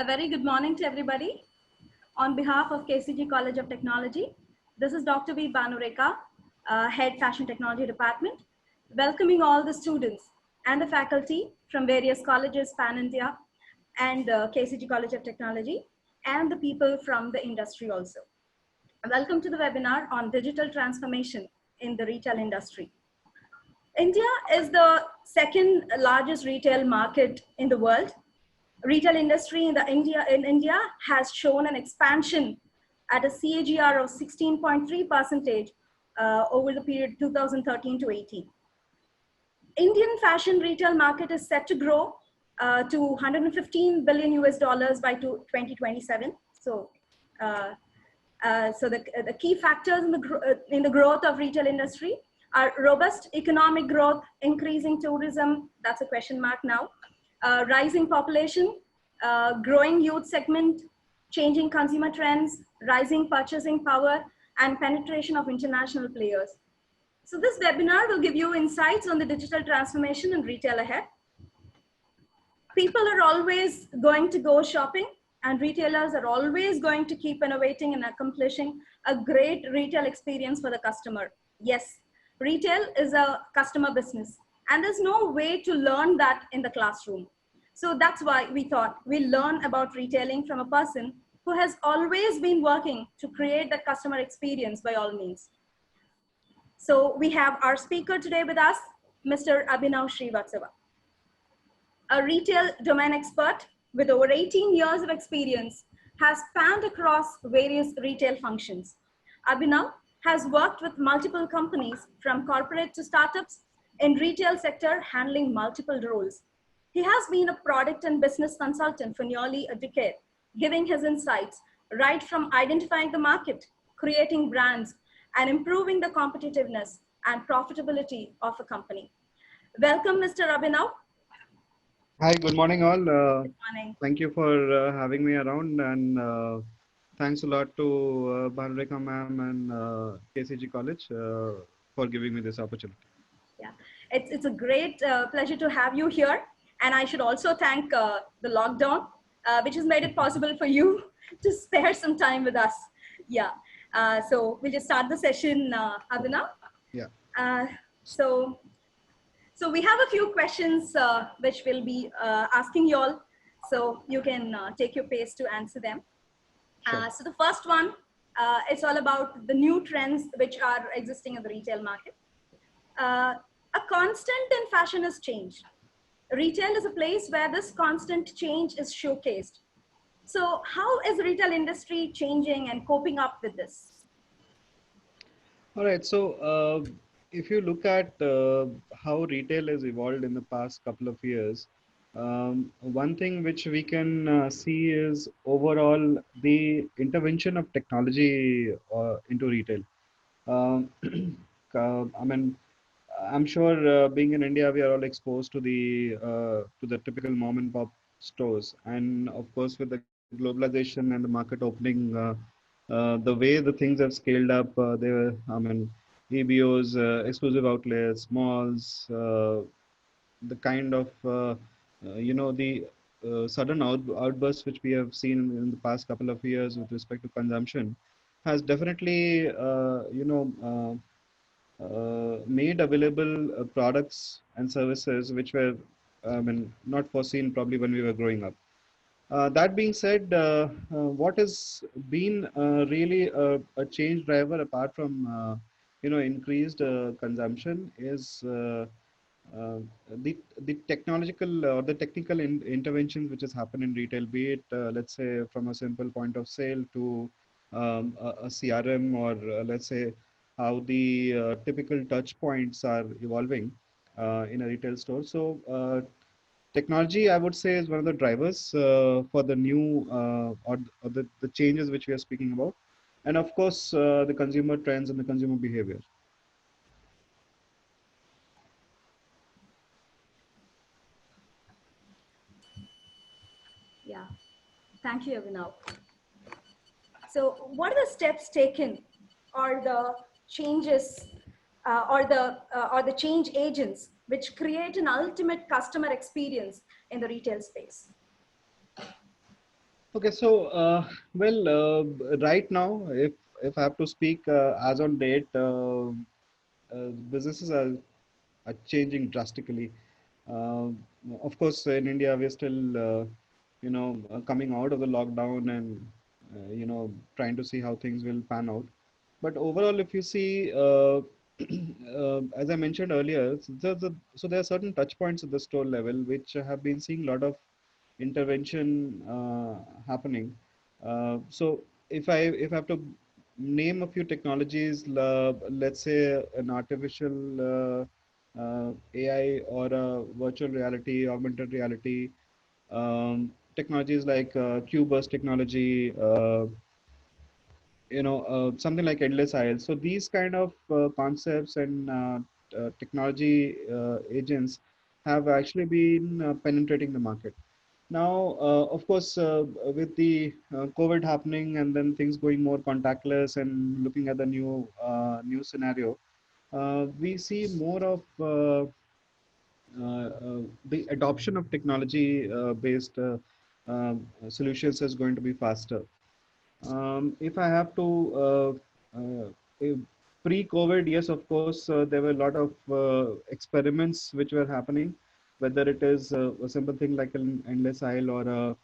A very good morning to everybody. On behalf of KCG College of Technology, this is Dr. V. Banureka, Head Fashion Technology Department, welcoming all the students and the faculty from various colleges pan-India and KCG College of Technology and the people from the industry also. Welcome to the webinar on digital transformation in the retail industry. India is the second largest retail market in the world. Retail industry in India has shown an expansion at a CAGR of 16.3% over the period 2013 to 18. Indian fashion retail market is set to grow to 115 billion US dollars by 2027. So the key factors in the growth of retail industry are robust economic growth, increasing tourism, that's a question mark now, rising population, growing youth segment, changing consumer trends, rising purchasing power, and penetration of international players. So this webinar will give you insights on the digital transformation in retail ahead. People are always going to go shopping, and retailers are always going to keep innovating and accomplishing a great retail experience for the customer. Yes, retail is a customer business, and there's no way to learn that in the classroom. So that's why we thought we'll learn about retailing from a person who has always been working to create that customer experience by all means. So we have our speaker today with us, Mr. Abhinav Srivatsava, a retail domain expert with over 18 years of experience, has spanned across various retail functions. Abhinav has worked with multiple companies from corporate to startups in retail sector, handling multiple roles. He has been a product and business consultant for nearly a decade, giving his insights right from identifying the market, creating brands, and improving the competitiveness and profitability of a company. Welcome, Mr. Abhinav. Hi, good morning all. Good morning. Thank you for having me around, and thanks a lot to Banureka ma'am and KCG College for giving me this opportunity. Yeah, it's a great pleasure to have you here. And I should also thank the lockdown, which has made it possible for you to spare some time with us. Yeah, so we'll just start the session, Abhinav. Yeah. So we have a few questions which we'll be asking you all, so you can take your pace to answer them. Sure. So the first one, it's all about the new trends which are existing in the retail market. A constant in fashion is change. Retail is a place where this constant change is showcased. So how is the retail industry changing and coping up with this? All right. So if you look at how retail has evolved in the past couple of years, one thing which we can see is overall the intervention of technology into retail. I mean, I'm sure being in India, we are all exposed to the typical mom and pop stores, and of course, with the globalization and the market opening, the way the things have scaled up, I mean, EBOs, exclusive outlets, malls, the kind of the sudden outbursts which we have seen in the past couple of years with respect to consumption has definitely made available products and services which were, I mean, not foreseen probably when we were growing up. That being said, what has been really a change driver apart from increased consumption is the technological or the technical interventions which has happened in retail, be it let's say from a simple point of sale to a CRM, or let's say how the typical touch points are evolving in a retail store. So technology, I would say, is one of the drivers for the new or the changes which we are speaking about. And of course, the consumer trends and the consumer behavior. Yeah, thank you, Abhinav. So what are the steps taken or the changes or the change agents which create an ultimate customer experience in the retail space? Okay, so right now, if I have to speak as on date, businesses are changing drastically. Uh, of course, in India, we're still coming out of the lockdown and trying to see how things will pan out. But overall, if you see, as I mentioned earlier, so there are certain touch points at the store level which have been seeing a lot of intervention happening. So if I have to name a few technologies, let's say an artificial AI or a virtual reality, augmented reality, technologies like QBurst technology, something like endless aisle. So these kind of concepts and technology agents have actually been penetrating the market. Now, of course, with the COVID happening and then things going more contactless and looking at the new scenario, we see more of the adoption of technology based solutions is going to be faster. If I have to, if pre-COVID, yes, of course, there were a lot of experiments which were happening, whether it is a simple thing like an endless aisle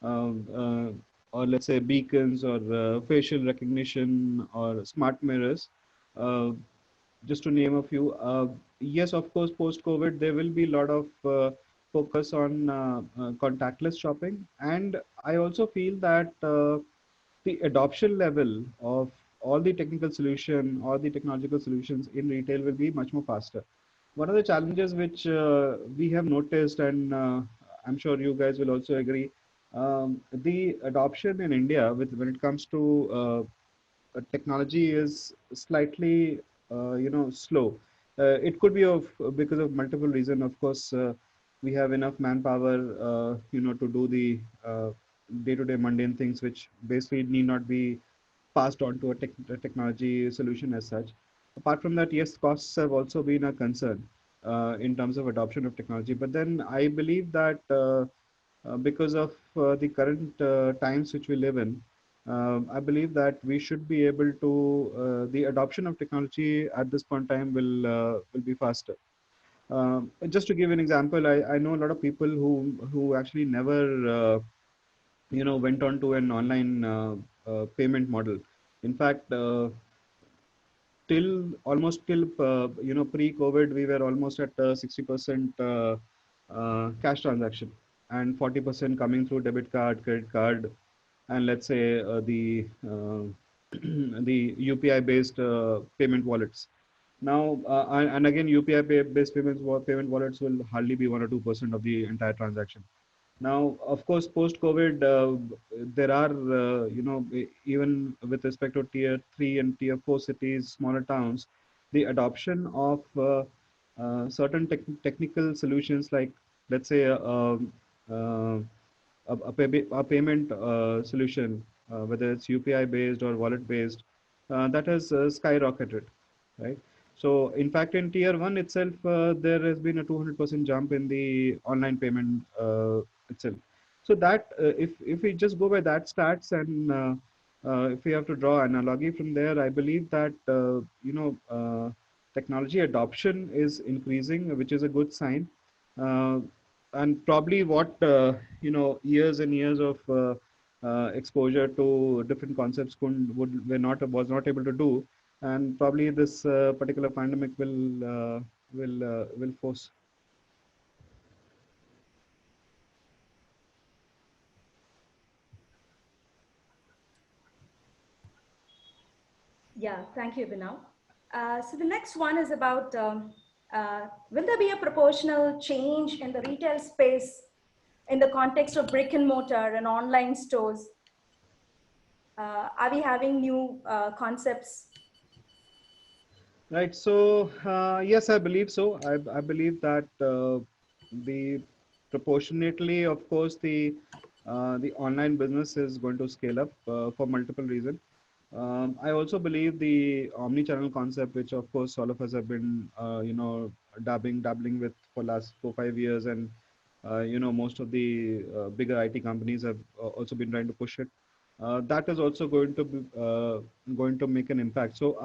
um, uh, or let's say beacons or facial recognition or smart mirrors. Uh, just to name a few. Yes, of course, post-COVID, there will be a lot of focus on contactless shopping. And I also feel that the adoption level of all the technical solution or the technological solutions in retail will be much more faster. One of the challenges which we have noticed, and I'm sure you guys will also agree, the adoption in India when it comes to technology is slightly slow. It could be of because of multiple reasons. Of course, we have enough manpower to do the day-to-day mundane things which basically need not be passed on to a technology solution as such. Apart from that, yes, costs have also been a concern in terms of adoption of technology. But then I believe that because of the current times which we live in, I believe that we should be able to the adoption of technology at this point in time will be faster. Just to give an example, I know a lot of people who actually never went on to an online payment model. In fact, till almost till pre-COVID, we were almost at 60% cash transaction and 40% coming through debit card, credit card, and let's say the UPI based payment wallets. Now, and again, UPI based payment wallets will hardly be 1 or 2% of the entire transaction. Now, of course, post-COVID, there are, even with respect to tier 3 and tier 4 cities, smaller towns, the adoption of certain technical solutions like, let's say, uh, a payment solution, whether it's UPI based or wallet based, that has skyrocketed, right? So, in fact, in tier one itself, there has been a 200% jump in the online payment itself. So that if we just go by that stats and if we have to draw analogy from there, I believe that technology adoption is increasing, which is a good sign. Uh, and probably what years and years of exposure to different concepts was not able to do, and probably this particular pandemic will force. Yeah, thank you, Abhinav. So the next one is about will there be a proportional change in the retail space in the context of brick and mortar and online stores? Are we having new concepts? Right. So yes, I believe so. I believe that the proportionately, of course, the online business is going to scale up for multiple reasons. I also believe the omni-channel concept, which of course all of us have been dabbling with for last 4 5 years, and most of the bigger IT companies have also been trying to push it. That is also going to make an impact. So,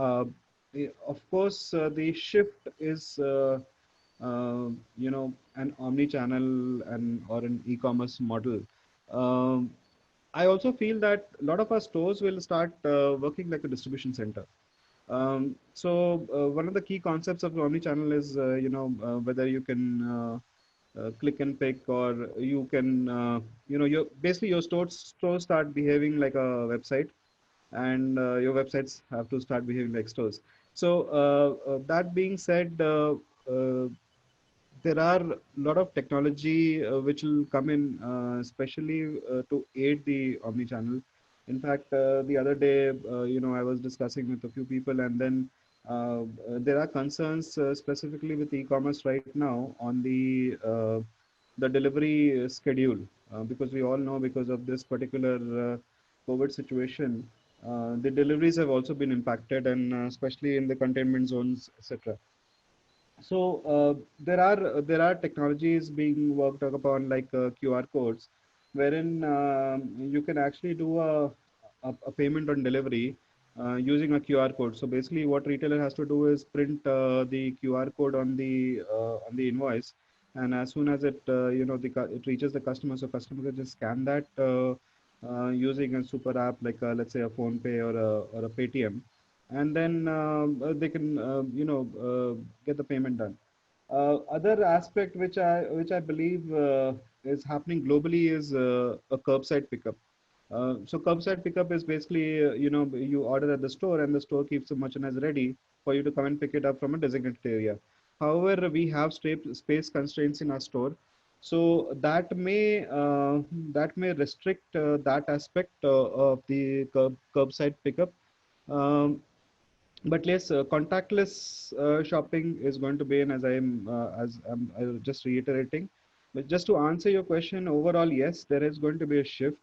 of course, the shift is an omni-channel and or an e-commerce model. Um, I also feel that a lot of our stores will start working like a distribution center. One of the key concepts of the omni-channel is, whether you can click and pick, or you can, your basically your stores start behaving like a website, and your websites have to start behaving like stores. So that being said, there are a lot of technology which will come in, especially to aid the omni-channel. In fact, the other day, I was discussing with a few people, and then there are concerns specifically with e-commerce right now on the delivery schedule, because we all know, because of this particular COVID situation, the deliveries have also been impacted, and especially in the containment zones, etc. So there are technologies being worked upon, like QR codes, wherein you can actually do a payment on delivery using a QR code. So basically, what retailer has to do is print the QR code on the invoice, and as soon as it reaches the customer, so customer can just scan that using a super app, like let's say a Phone Pay or a Paytm, and then they can get the payment done. Other aspect which I believe is happening globally is a curbside pickup. So curbside pickup is basically, you order at the store, and the store keeps the merchandise ready for you to come and pick it up from a designated area. However, we have space constraints in our store, so that may restrict that aspect of the curbside pickup. Um, but yes, contactless shopping is going to be, and I was just reiterating. But just to answer your question, overall, yes, there is going to be a shift.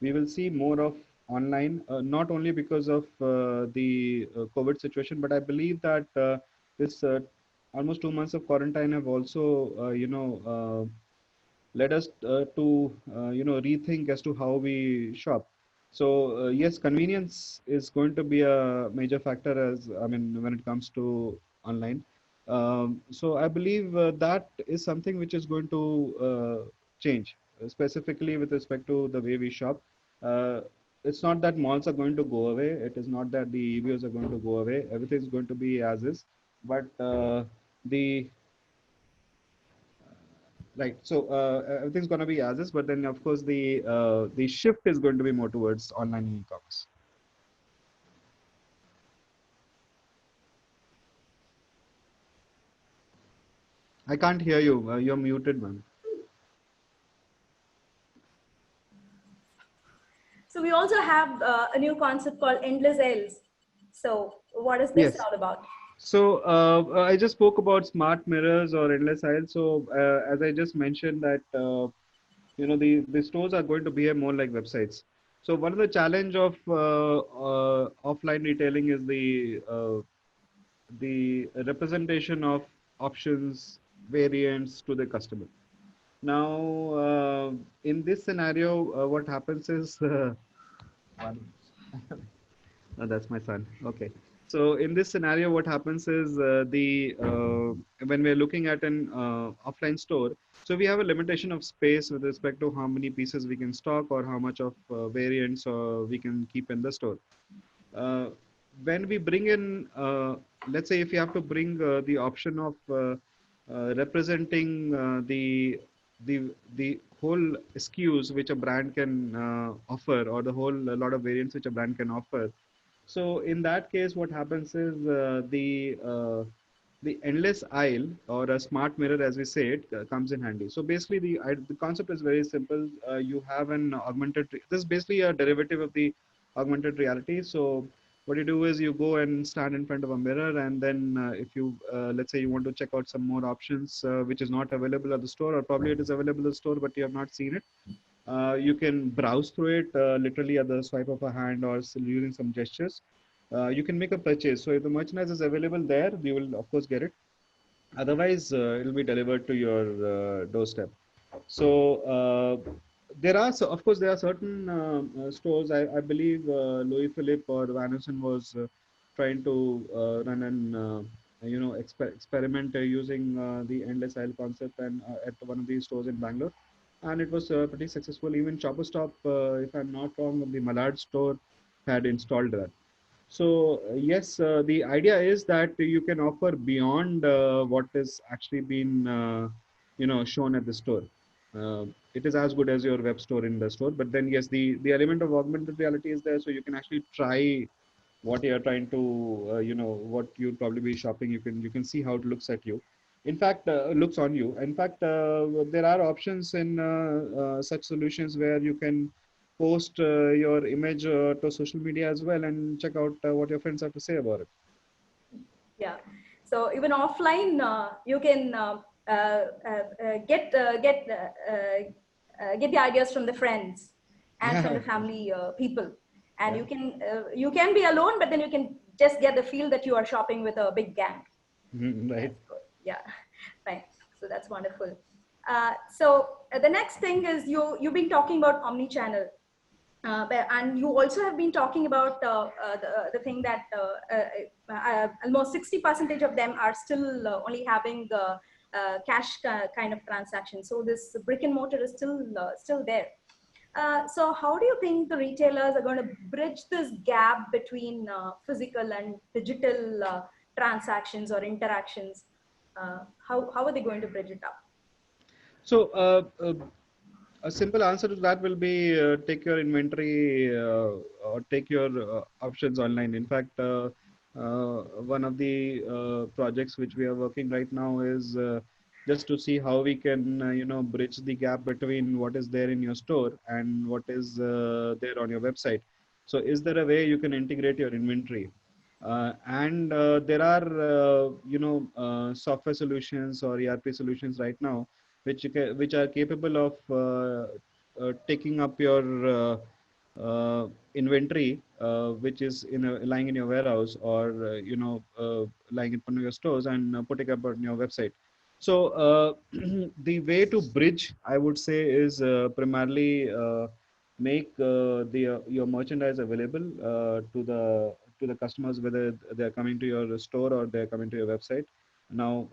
We will see more of online, not only because of the COVID situation, but I believe that this almost 2 months of quarantine have also, led us to rethink as to how we shop. So yes, convenience is going to be a major factor, as I mean, when it comes to online. So I believe that is something which is going to change, specifically with respect to the way we shop. uh, it's not that malls are going to go away, it is not that the EBOs are going to go away, everything is going to be as is. But the right. So everything's going to be as is, but then of course the shift is going to be more towards online e-commerce. I can't hear you. You're muted, man. So we also have a new concept called endless aisles. So what is this Yes. all about? So I just spoke about smart mirrors or endless aisle. So as I just mentioned that the stores are going to behave more like websites. So one of the challenge of offline retailing is the representation of options, variants to the customer. Now, in this scenario, what happens is, oh, that's my son. Okay. So in this scenario, what happens is the when we're looking at an offline store, so we have a limitation of space with respect to how many pieces we can stock or how much of variants we can keep in the store. uh, when we bring in, let's say if you have to bring the option of representing the whole SKUs which a brand can offer, or the whole a lot of variants which a brand can offer. So in that case, what happens is the endless aisle, or a smart mirror, as we say it, comes in handy. So basically, the concept is very simple. You have an this is basically a derivative of the augmented reality. So what you do is you go and stand in front of a mirror, and then if you let's say you want to check out some more options which is not available at the store, or probably it is available at the store but you have not seen it, you can browse through it literally at the swipe of a hand, or using some gestures. You can make a purchase. So if the merchandise is available there, you will of course get it. Otherwise, it will be delivered to your doorstep. So of course, there are certain stores. I believe Louis Philippe or Van Heusen was trying to run an experiment using the endless aisle concept and at one of these stores in Bangalore, and it was pretty successful. Even Chopper Stop, if I'm not wrong, the Malad store had installed that. So yes, the idea is that you can offer beyond what is actually been shown at the store. Uh, it is as good as your web store in the store, but then yes, the element of augmented reality is there, so you can actually try what you're trying to what you'll probably be shopping. You can see how it looks at you. In fact, looks on you. In fact, there are options in such solutions where you can post your image to social media as well and check out what your friends have to say about it. Yeah. So even offline, you can get the ideas from the friends and from Yeah. the family people, and Yeah. you can be alone, but then you can just get the feel that you are shopping with a big gang. Right. That's good. Yeah, fine. So that's wonderful. So the next thing is you've been talking about omni-channel, and you also have been talking about the thing that almost 60% of them are still only having cash kind of transactions. So this brick and mortar is still there. So how do you think the retailers are going to bridge this gap between physical and digital transactions or interactions? How are they going to bridge it up? So a simple answer to that will be take your inventory or take your options online. In fact, one of the projects which we are working right now is just to see how we can, bridge the gap between what is there in your store and what is there on your website. So, is there a way you can integrate your inventory? And there are, software solutions or ERP solutions right now which are capable of taking up your inventory, which is lying in your warehouse or lying in front of your stores and putting up on your website. So the way to bridge, I would say, is primarily make your merchandise available to the customers, whether they're coming to your store or they're coming to your website. Now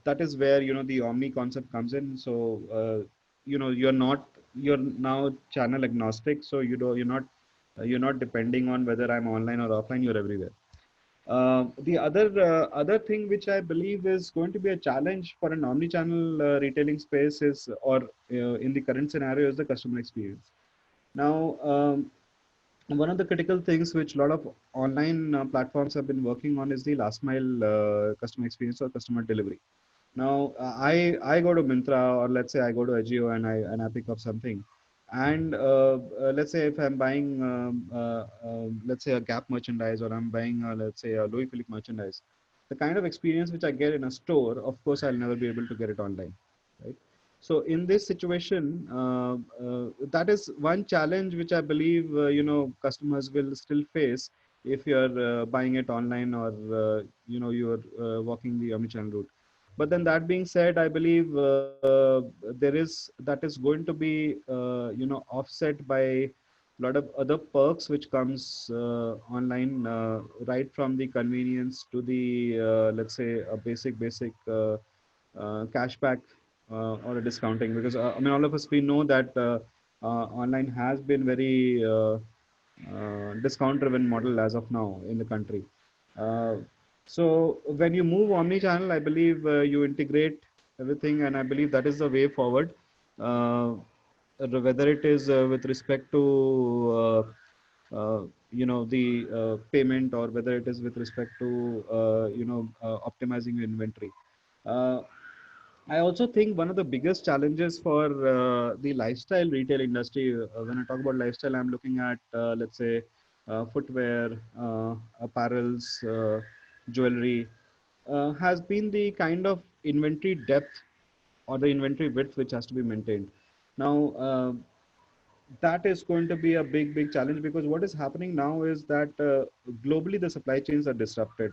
that is where the omni concept comes in. So you're now channel agnostic, so you're not depending on whether I'm online or offline. You're everywhere. The other thing which I believe is going to be a challenge for an omni-channel retailing space is, or in the current scenario, is the customer experience. Now, one of the critical things which a lot of online platforms have been working on is the last mile customer experience or customer delivery. Now, I go to Myntra, or let's say I go to Ajio and I pick up something, and let's say if I'm buying let's say a Gap merchandise, or I'm buying let's say a Louis Philippe merchandise, the kind of experience which I get in a store, of course, I'll never be able to get it online, right? So in this situation, that is one challenge which I believe customers will still face if you're buying it online, or you're walking the omnichannel route. But then that being said, I believe that is going to be offset by a lot of other perks which comes online, right from the convenience to the let's say a basic cashback or a discounting. Because I mean, all of us, we know that online has been very discount driven model as of now in the country. Uh, so when you move omni-channel, I believe you integrate everything, and I believe that is the way forward. Whether it is with respect to the payment, or whether it is with respect to optimizing your inventory. Uh, I also think one of the biggest challenges for the lifestyle retail industry, when I talk about lifestyle, I'm looking at, let's say, footwear, apparels, jewelry, has been the kind of inventory depth or the inventory width which has to be maintained. Now, that is going to be a big challenge, because what is happening now is that globally the supply chains are disrupted,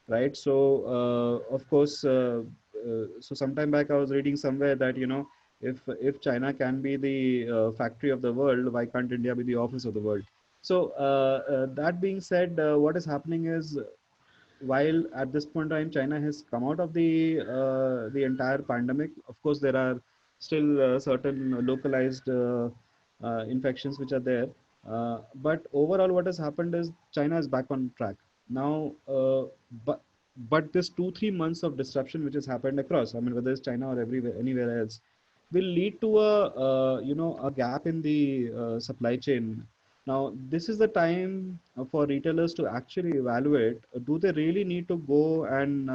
right? So of course, so sometime back I was reading somewhere that If China can be the factory of the world, why can't India be the office of the world? So that being said, what is happening is, while at this point in time China has come out of the entire pandemic, of course there are still certain localized infections which are there. But overall, what has happened is China is back on track now. But this 2-3 months of disruption which has happened across, I mean, whether it's China or everywhere anywhere else, will lead to a gap in the supply chain. Now, this is the time for retailers to actually evaluate, do they really need to go and,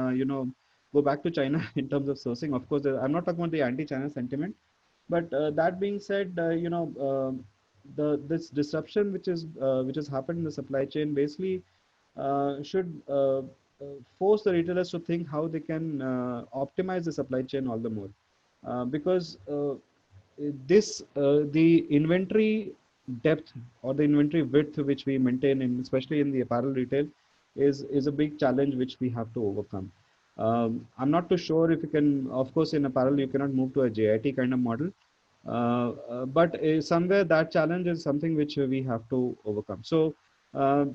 go back to China in terms of sourcing? Of course, I'm not talking about the anti-China sentiment, but that being said, the this disruption which has happened in the supply chain basically should force the retailers to think how they can optimize the supply chain all the more, because the inventory depth or the inventory width which we maintain in, especially in the apparel retail, is a big challenge which we have to overcome. I'm not too sure if you can, of course, in apparel you cannot move to a JIT kind of model, but somewhere that challenge is something which we have to overcome. So,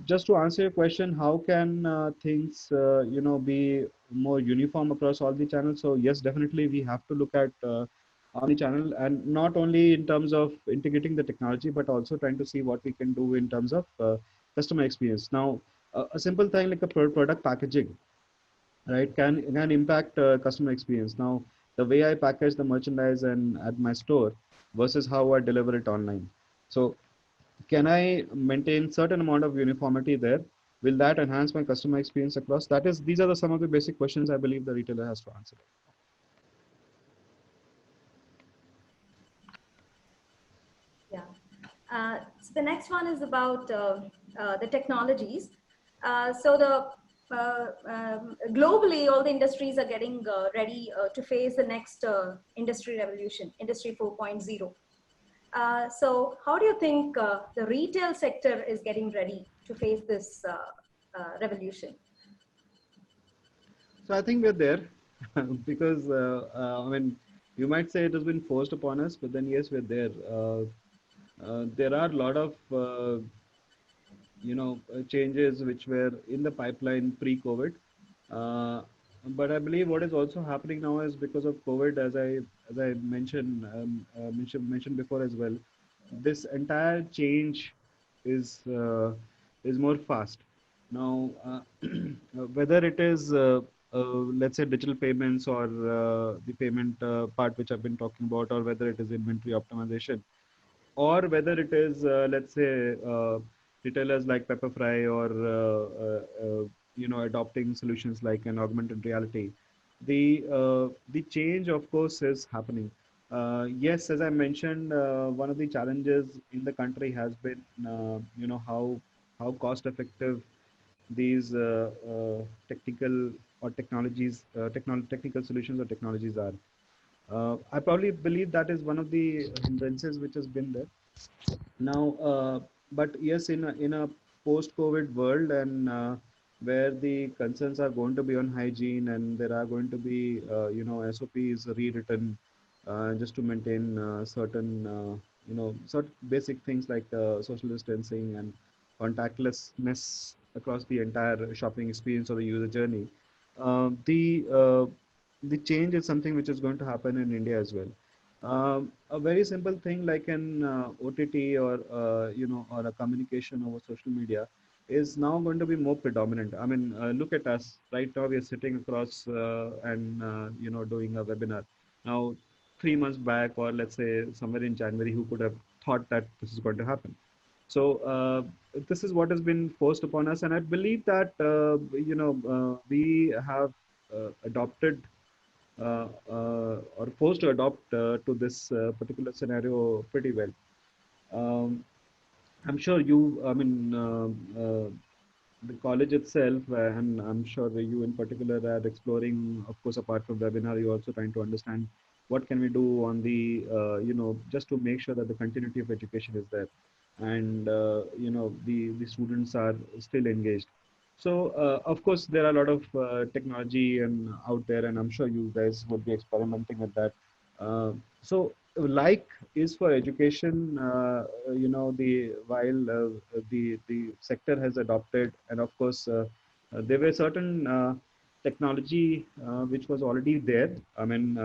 just to answer your question, how can things, be more uniform across all the channels? So yes, definitely we have to look at omni-channel, and not only in terms of integrating the technology, but also trying to see what we can do in terms of customer experience. Now, a simple thing like a product packaging, right, can impact customer experience. Now, the way I package the merchandise and at my store versus how I deliver it online. So, can I maintain certain amount of uniformity there? Will that enhance my customer experience across? That is, these are some of the basic questions I believe the retailer has to answer. Yeah. So the next one is about the technologies. Globally, all the industries are getting ready to face the next industry revolution, Industry 4.0. So how do you think the retail sector is getting ready to face this revolution? So I think we're there because I mean, you might say it has been forced upon us, but then yes, we're there. There are a lot of changes which were in the pipeline pre-COVID. Uh, but I believe what is also happening now is because of COVID, as I mentioned before as well, this entire change is uh, is more fast now. Whether it is let's say digital payments or the payment part which I've been talking about, or whether it is inventory optimization, or whether it is, let's say, retailers like Pepperfry or adopting solutions like an augmented reality. The change, of course, is happening. Yes, as I mentioned, one of the challenges in the country has been, how cost effective these technical or technical solutions or technologies are. I probably believe that is one of the hindrances which has been there. Now, but yes, in a post-COVID world, and where the concerns are going to be on hygiene, and there are going to be SOPs rewritten just to maintain certain certain basic things like social distancing and contactlessness across the entire shopping experience or the user journey. The change is something which is going to happen in India as well. A very simple thing like an OTT or or a communication over social media is now going to be more predominant. I mean, look at us right now. We are sitting across and doing a webinar. Now, 3 months back, or let's say somewhere in January, who could have thought that this is going to happen? So this is what has been forced upon us, and I believe that we have adopted or forced to adopt to this particular scenario pretty well. Um, I'm sure I mean, the college itself, and I'm sure that you in particular are exploring, of course, apart from webinar, you're also trying to understand what can we do on the, just to make sure that the continuity of education is there, and, the students are still engaged. So, of course, there are a lot of technology and out there, and I'm sure you guys would be experimenting with that. So like is for education, the while the sector has adopted, and of course there were certain technology which was already there. I mean,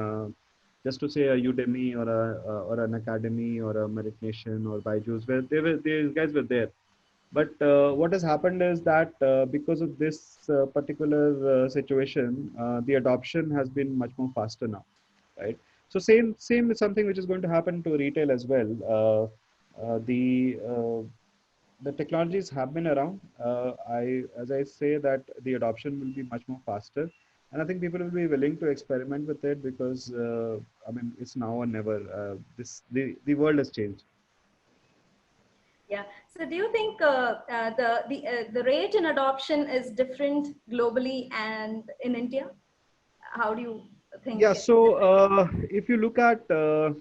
just to say a Udemy or or an Academy or a Merit Nation or Byju's, where these guys were there. But what has happened is that because of this particular situation, the adoption has been much more faster now, right? So same is something which is going to happen to retail as well. The technologies have been around. As I say, that the adoption will be much more faster, and I think people will be willing to experiment with it because I mean it's now or never. The world has changed. Yeah. So do you think the rate in adoption is different globally and in India? How do you think Yeah. it's So different? if you look at the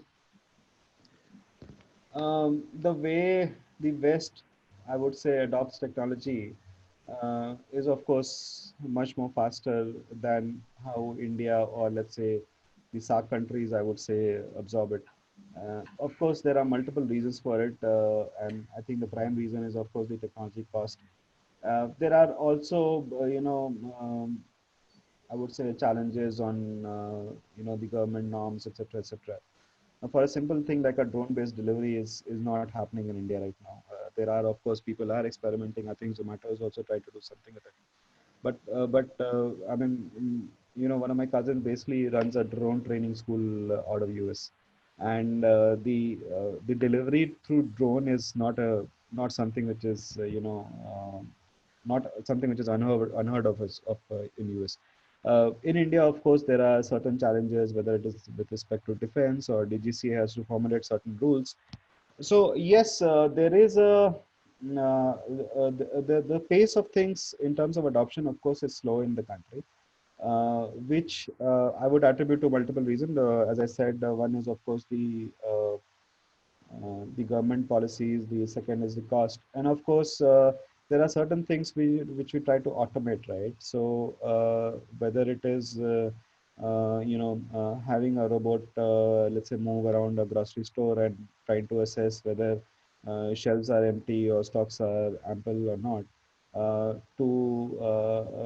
way the West, I would say, adopts technology is, of course, much more faster than how India or, let's say, the SAARC countries, I would say, absorb it. Of course, there are multiple reasons for it, and I think the prime reason is, of course, the technology cost. There are also, I would say, challenges on, the government norms, etc., etc. For a simple thing like a drone-based delivery is not happening in India right now. There are, of course, people are experimenting. I think Zomato has also tried to do something with it. But I mean, one of my cousins basically runs a drone training school out of US, and the delivery through drone is not something which is not something which is unheard of in US. In India, of course, there are certain challenges, whether it is with respect to defense or DGCA has to formulate certain rules. So yes, there is the pace of things in terms of adoption, of course, is slow in the country, which I would attribute to multiple reasons. As I said, one is of course the government policies. The second is the cost, and of course there are certain things which we try to automate, right? So whether it is having a robot, let's say, move around a grocery store and trying to assess whether shelves are empty or stocks are ample or not, to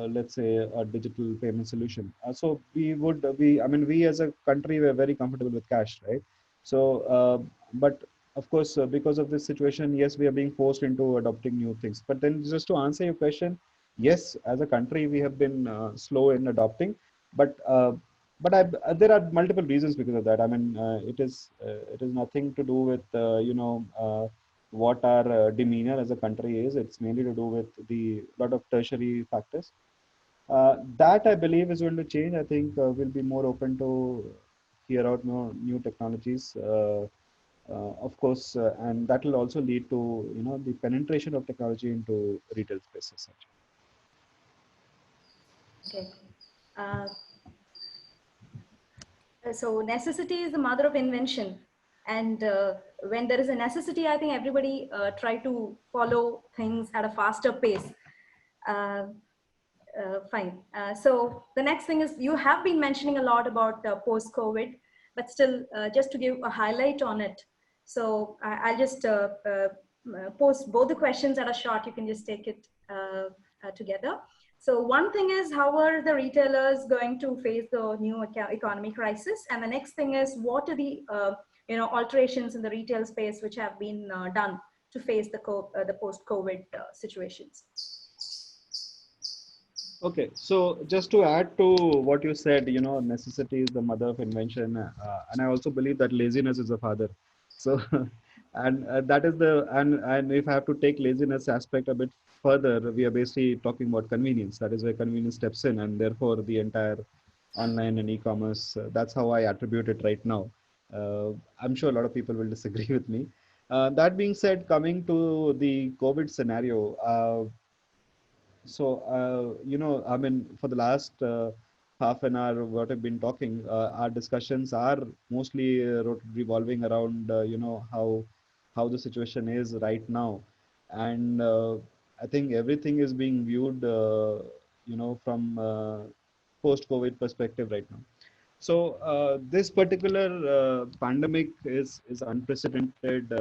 let's say a digital payment solution. So I mean, we as a country were very comfortable with cash, right? So but of course, because of this situation, yes, we are being forced into adopting new things. But then, just to answer your question, yes, as a country, we have been slow in adopting, but there are multiple reasons because of that. I mean, it is nothing to do with what our demeanor as a country is. It's mainly to do with the lot of tertiary factors. That I believe is going to change. I think we'll be more open to hear out more new technologies. Of course, and that will also lead to the penetration of technology into retail spaces. Okay. Uh, so necessity is the mother of invention, and when there is a necessity, I think everybody try to follow things at a faster pace. Uh, Fine. So the next thing is you have been mentioning a lot about post-COVID, but still, just to give a highlight on it. So I'll just post both the questions that are short. You can just take it together. So one thing is, how are the retailers going to face the new economy crisis? And the next thing is, what are the alterations in the retail space which have been done to face the post-COVID situations? Okay, so just to add to what you said, necessity is the mother of invention, and I also believe that laziness is a father. So, and that is and if I have to take laziness aspect a bit further, we are basically talking about convenience. That is where convenience steps in, and therefore the entire online and e-commerce. That's how I attribute it right now. I'm sure a lot of people will disagree with me. That being said, coming to the COVID scenario. I mean, for the last half an hour, what I've been talking, our discussions are mostly revolving around, how the situation is right now, and I think everything is being viewed, from post-COVID perspective right now. So this particular pandemic is unprecedented.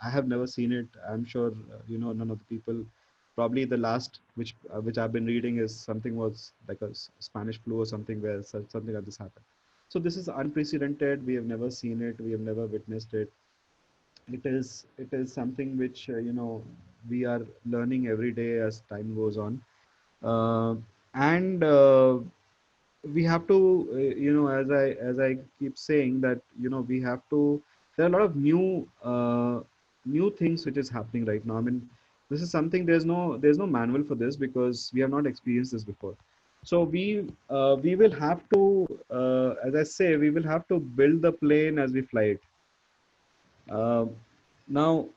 I have never seen it. I'm sure none of the people. Probably the last which I've been reading is something was like a Spanish flu or something where something like this happened. So this is unprecedented. We have never seen it. We have never witnessed it. It is something which we are learning every day as time goes on, uh, and we have to as I keep saying that we have to. There are a lot of new things which is happening right now. I mean, this is something, there's no manual for this because we have not experienced this before. So we will have to, as I say, we will have to build the plane as we fly it. uh, Now,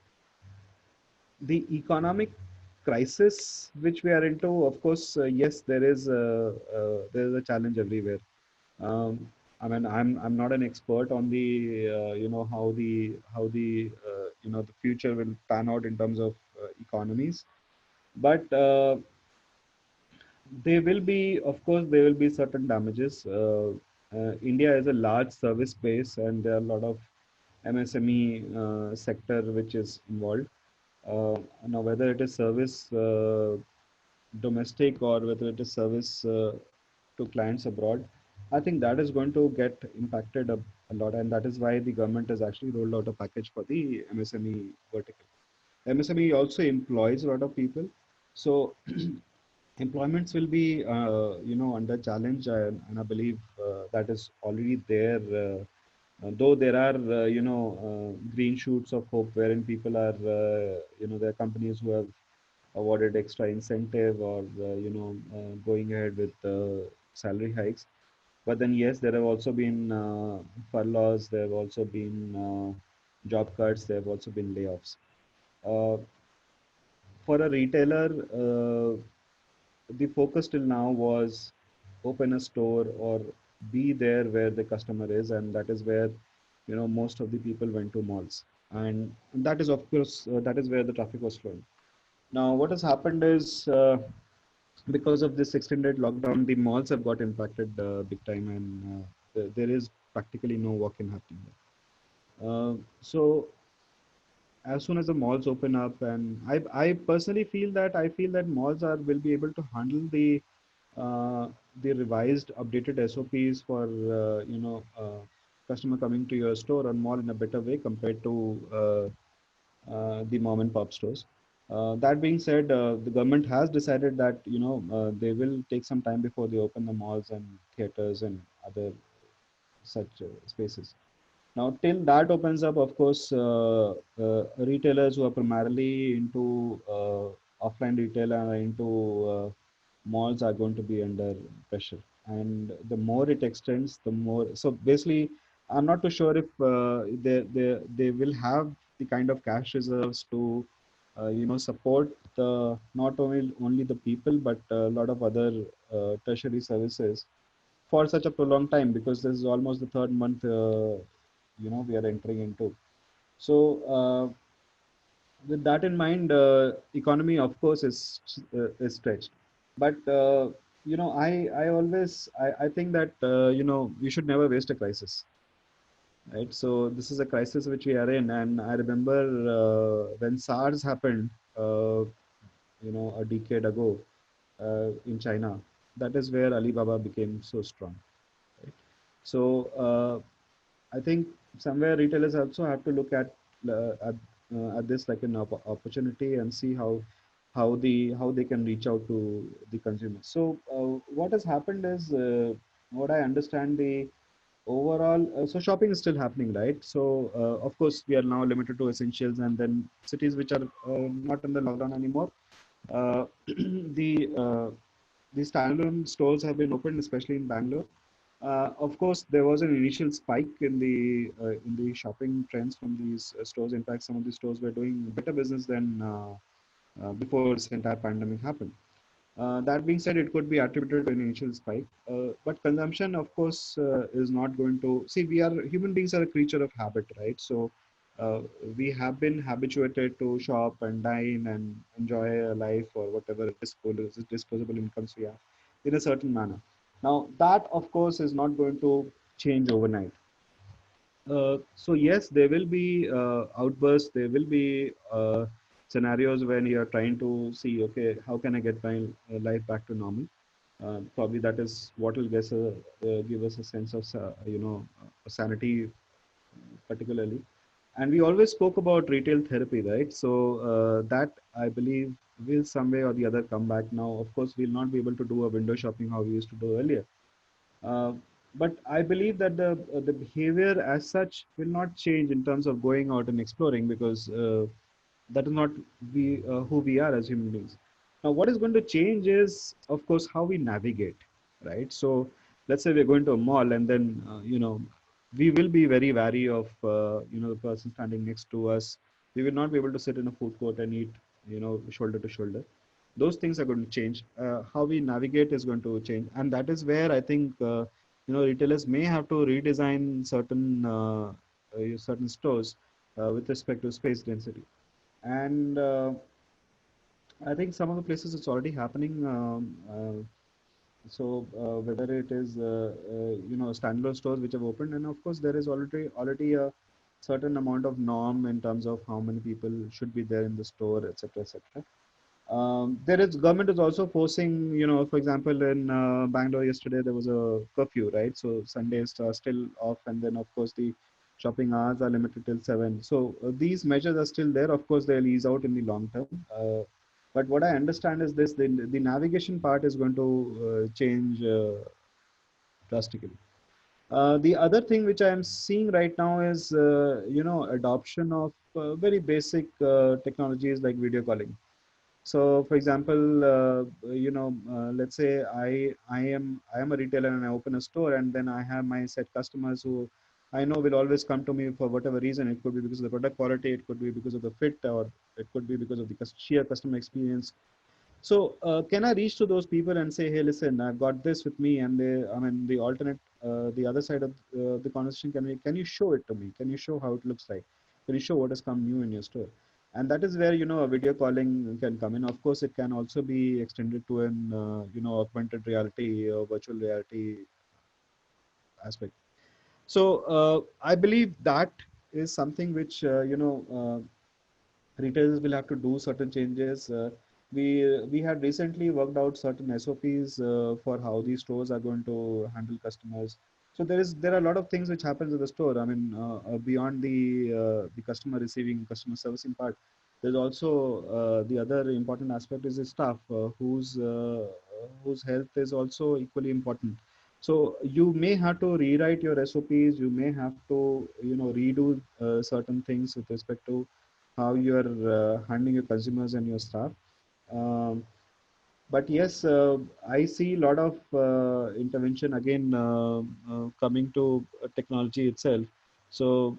the economic crisis which we are into, of course, yes, there is a challenge everywhere. um, I mean, I'm not an expert on the how the future will pan out in terms of economies, but there will be, of course, there will be certain damages. India is a large service base, and there are a lot of MSME sector which is involved. Now, whether it is service domestic or whether it is service to clients abroad, I think that is going to get impacted a lot, and that is why the government has actually rolled out a package for the MSME vertical. MSME also employs a lot of people, so employments will be under challenge, and I believe that is already there. Though there are green shoots of hope wherein people are there are companies who have awarded extra incentive or going ahead with salary hikes. But then yes, there have also been furloughs, there have also been job cuts, there have also been layoffs. uh, for a retailer, the focus till now was open a store or be there where the customer is, and that is where most of the people went to malls, and that is, of course, that is where the traffic was flowing. Now, what has happened is, because of this extended lockdown, the malls have got impacted big time, and there is practically no walk-in happening there. So as soon as the malls open up, and I personally feel that malls are will be able to handle uh, the revised updated SOPs for customer coming to your store or mall in a better way compared to the mom and pop stores. That being said, the government has decided that they will take some time before they open the malls and theaters and other such spaces. Now, till that opens up, of course, retailers who are primarily into offline retail and are into malls are going to be under pressure. And the more it extends, the more. So basically, I'm not too sure if they will have the kind of cash reserves to, support the not only the people but a lot of other tertiary services for such a prolonged time, because this is almost the third month we are entering into. So with that in mind, economy, of course, is stretched, but I think that we should never waste a crisis, right? So this is a crisis which we are in, and I remember when SARS happened, a decade ago, in China. That is where Alibaba became so strong, right? So I think somewhere retailers also have to look at this like an opportunity and see how they can reach out to the consumers. So what has happened is, what I understand, the overall, so shopping is still happening, right? So of course we are now limited to essentials, and then cities which are not in the lockdown anymore, uh, the uh, the standalone stores have been opened, especially in Bangalore. Of course, there was an initial spike in the shopping trends from these stores. In fact, some of the stores were doing better business than before this entire pandemic happened. That being said, it could be attributed to an initial spike, but consumption, of course, is not going to see. We are human beings are a creature of habit, right? So uh, we have been habituated to shop and dine and enjoy a life or whatever disposable incomes we have in a certain manner. Now, that, of course, is not going to change overnight. So yes, there will be outbursts. There will be scenarios when you are trying to see, okay, how can I get my life back to normal? Probably that is what will give us a sense of, sanity, particularly. And we always spoke about retail therapy, right? So that I believe will some way or the other come back now. Of course, we'll not be able to do a window shopping how we used to do earlier. Uh, but I believe that the behavior as such will not change in terms of going out and exploring, because that is not who we are as human beings. Now, what is going to change is, of course, how we navigate, right? So, let's say we're going to a mall, and then we will be very wary of the person standing next to us. We will not be able to sit in a food court and eat, shoulder to shoulder. Those things are going to change. How we navigate is going to change, and that is where I think retailers may have to redesign certain stores with respect to space density. And I think some of the places it's already happening. Whether it is standalone stores which have opened, and of course there is already a certain amount of norm in terms of how many people should be there in the store, etc., etc. There is government is also forcing, for example, in Bangalore yesterday there was a curfew, right? So Sundays are still off, and then of course the shopping hours are limited till 7. So these measures are still there. Of course, they'll ease out in the long term. But what I understand is this: the navigation part is going to change drastically. The other thing which I am seeing right now is, adoption of very basic technologies like video calling. So, for example, let's say I am a retailer and I open a store, and then I have my set customers who I know will always come to me for whatever reason. It could be because of the product quality, it could be because of the fit, or it could be because of the sheer customer experience. So, can I reach to those people and say, hey, listen, I've got this with me, and the other side of the conversation, can you show it to me? Can you show how it looks like? Can you show what has come new in your store? And that is where, a video calling can come in. Of course, it can also be extended to an, augmented reality or virtual reality aspect. So, I believe that is something which, retailers will have to do certain changes. We had recently worked out certain SOPs for how these stores are going to handle customers. So there are a lot of things which happens in the store. I mean, beyond the customer receiving, customer servicing part, there's also the other important aspect is the staff, whose health is also equally important. So you may have to rewrite your SOPs. You may have to redo certain things with respect to how you are handling your consumers and your staff. Um, but yes, I see a lot of intervention again coming to technology itself. So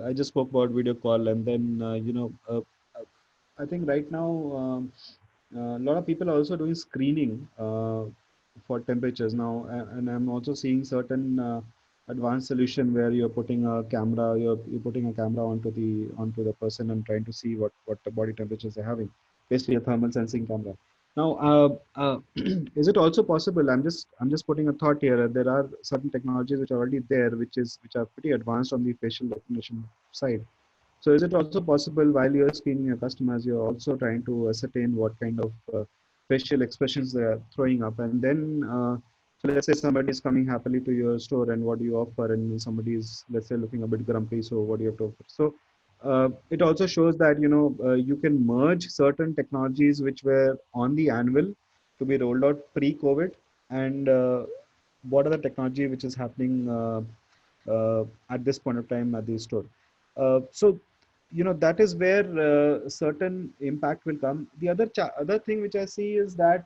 I just spoke about video call, and then I think right now a lot of people are also doing screening for temperatures now, and I'm also seeing certain advanced solution where you're putting a camera onto the person and trying to see what the body temperatures they're having, basically a thermal sensing camera. Now, is it also possible? I'm just putting a thought here. There are certain technologies which are already there, which are pretty advanced on the facial recognition side. So is it also possible while you're screening your customers, you're also trying to ascertain what kind of facial expressions they are throwing up? And then, so let's say somebody is coming happily to your store, and what do you offer? And somebody is, let's say, looking a bit grumpy. So what do you have to offer? So it also shows that, you can merge certain technologies which were on the anvil to be rolled out pre-COVID, and what are the technology which is happening at this point of time at the store. So that is where certain impact will come. The other thing which I see is that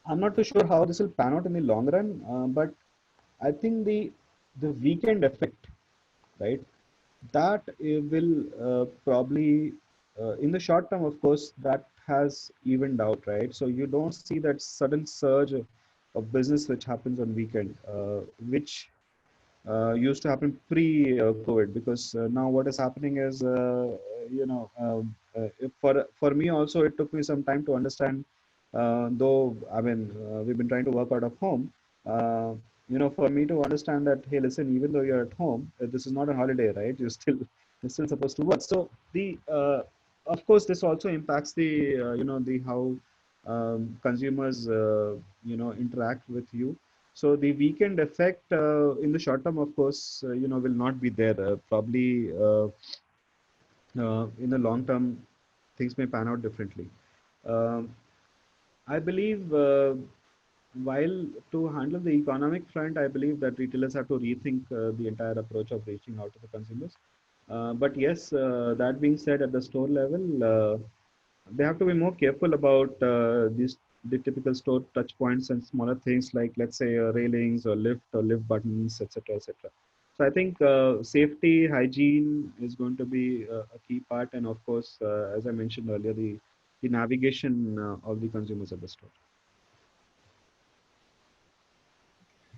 I'm not too sure how this will pan out in the long run, but I think the weekend effect, right? That will probably in the short term, of course, that has evened out, right? So you don't see that sudden surge of business which happens on weekend, which used to happen pre-COVID, because now what is happening is, for me also, it took me some time to understand, though, I mean, we've been trying to work out of home. Uh, for me to understand that, hey, listen, even though you're at home, this is not a holiday, right? You're still supposed to work. So of course, this also impacts the how consumers, interact with you. So the weekend effect in the short term, of course, will not be there. Probably in the long term, things may pan out differently. Um, I believe while to handle the economic front, I believe that retailers have to rethink the entire approach of reaching out to the consumers. But yes, that being said, at the store level, they have to be more careful about the typical store touch points and smaller things like, let's say, railings or lift buttons, etc., etc. So I think safety, hygiene is going to be a key part, and of course, as I mentioned earlier, the navigation of the consumers at the store.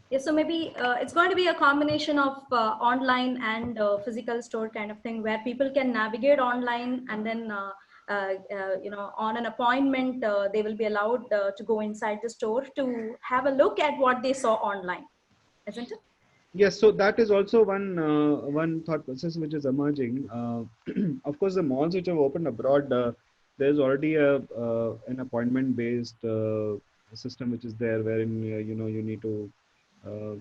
Yeah, so maybe it's going to be a combination of online and physical store kind of thing, where people can navigate online, and then on an appointment they will be allowed to go inside the store to have a look at what they saw online, isn't it? Yes, so that is also one thought process which is emerging. Of course, the malls which have opened abroad, there's already an appointment based system which is there, wherein you need to uh,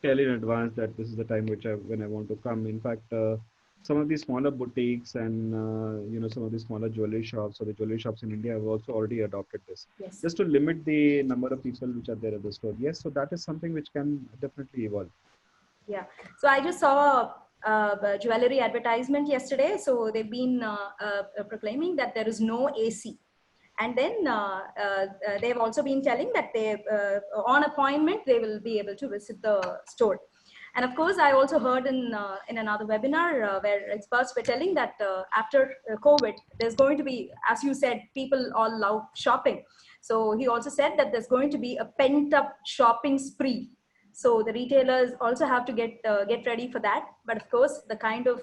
tell in advance that this is the time when I want to come. In fact, some of these smaller boutiques and some of these smaller jewelry shops or the jewelry shops in India have also already adopted this, Yes. just to limit the number of people which are there at the store. Yes, so that is something which can definitely evolve. Yeah. So I just saw a jewelry advertisement yesterday. So they've been proclaiming that there is no AC. And then they've also been telling that on appointment, they will be able to visit the store. And of course, I also heard in another webinar where experts were telling that after COVID, there's going to be, as you said, people all love shopping. So he also said that there's going to be a pent up shopping spree. So the retailers also have to get ready for that. But of course, the kind of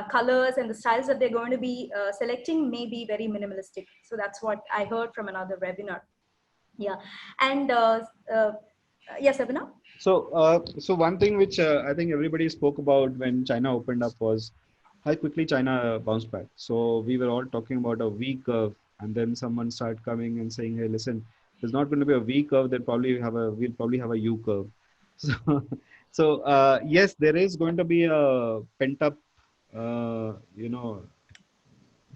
colors and the styles that they're going to be selecting may be very minimalistic. So that's what I heard from another webinar. Yeah. And yes, Abhinav? So one thing which I think everybody spoke about when China opened up was how quickly China bounced back. So we were all talking about a V curve, and then someone started coming and saying, "Hey, listen, there's not going to be a V curve. We'll probably have a U curve." So yes, there is going to be a pent up, you know,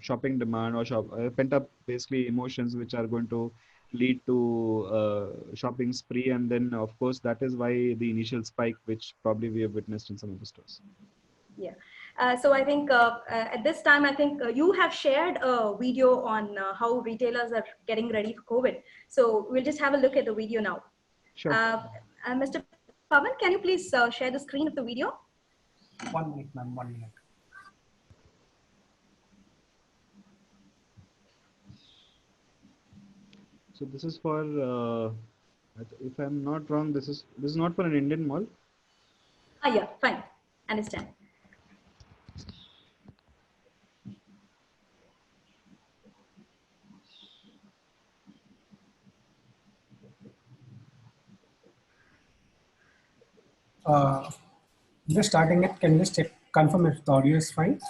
shopping demand or pent up basically emotions which are going to lead to shopping spree, and then of course that is why the initial spike which probably we have witnessed in some of the stores. Yeah. So I think at this time, I think you have shared a video on how retailers are getting ready for COVID. So we'll just have a look at the video now. Sure. Mr. Pavan, can you please share the screen of the video? 1 minute, ma'am, 1 minute. So this is for, if I'm not wrong, this is not for an Indian mall. Yeah, fine. Understand. Just starting it, can you just check, confirm if the audio is fine?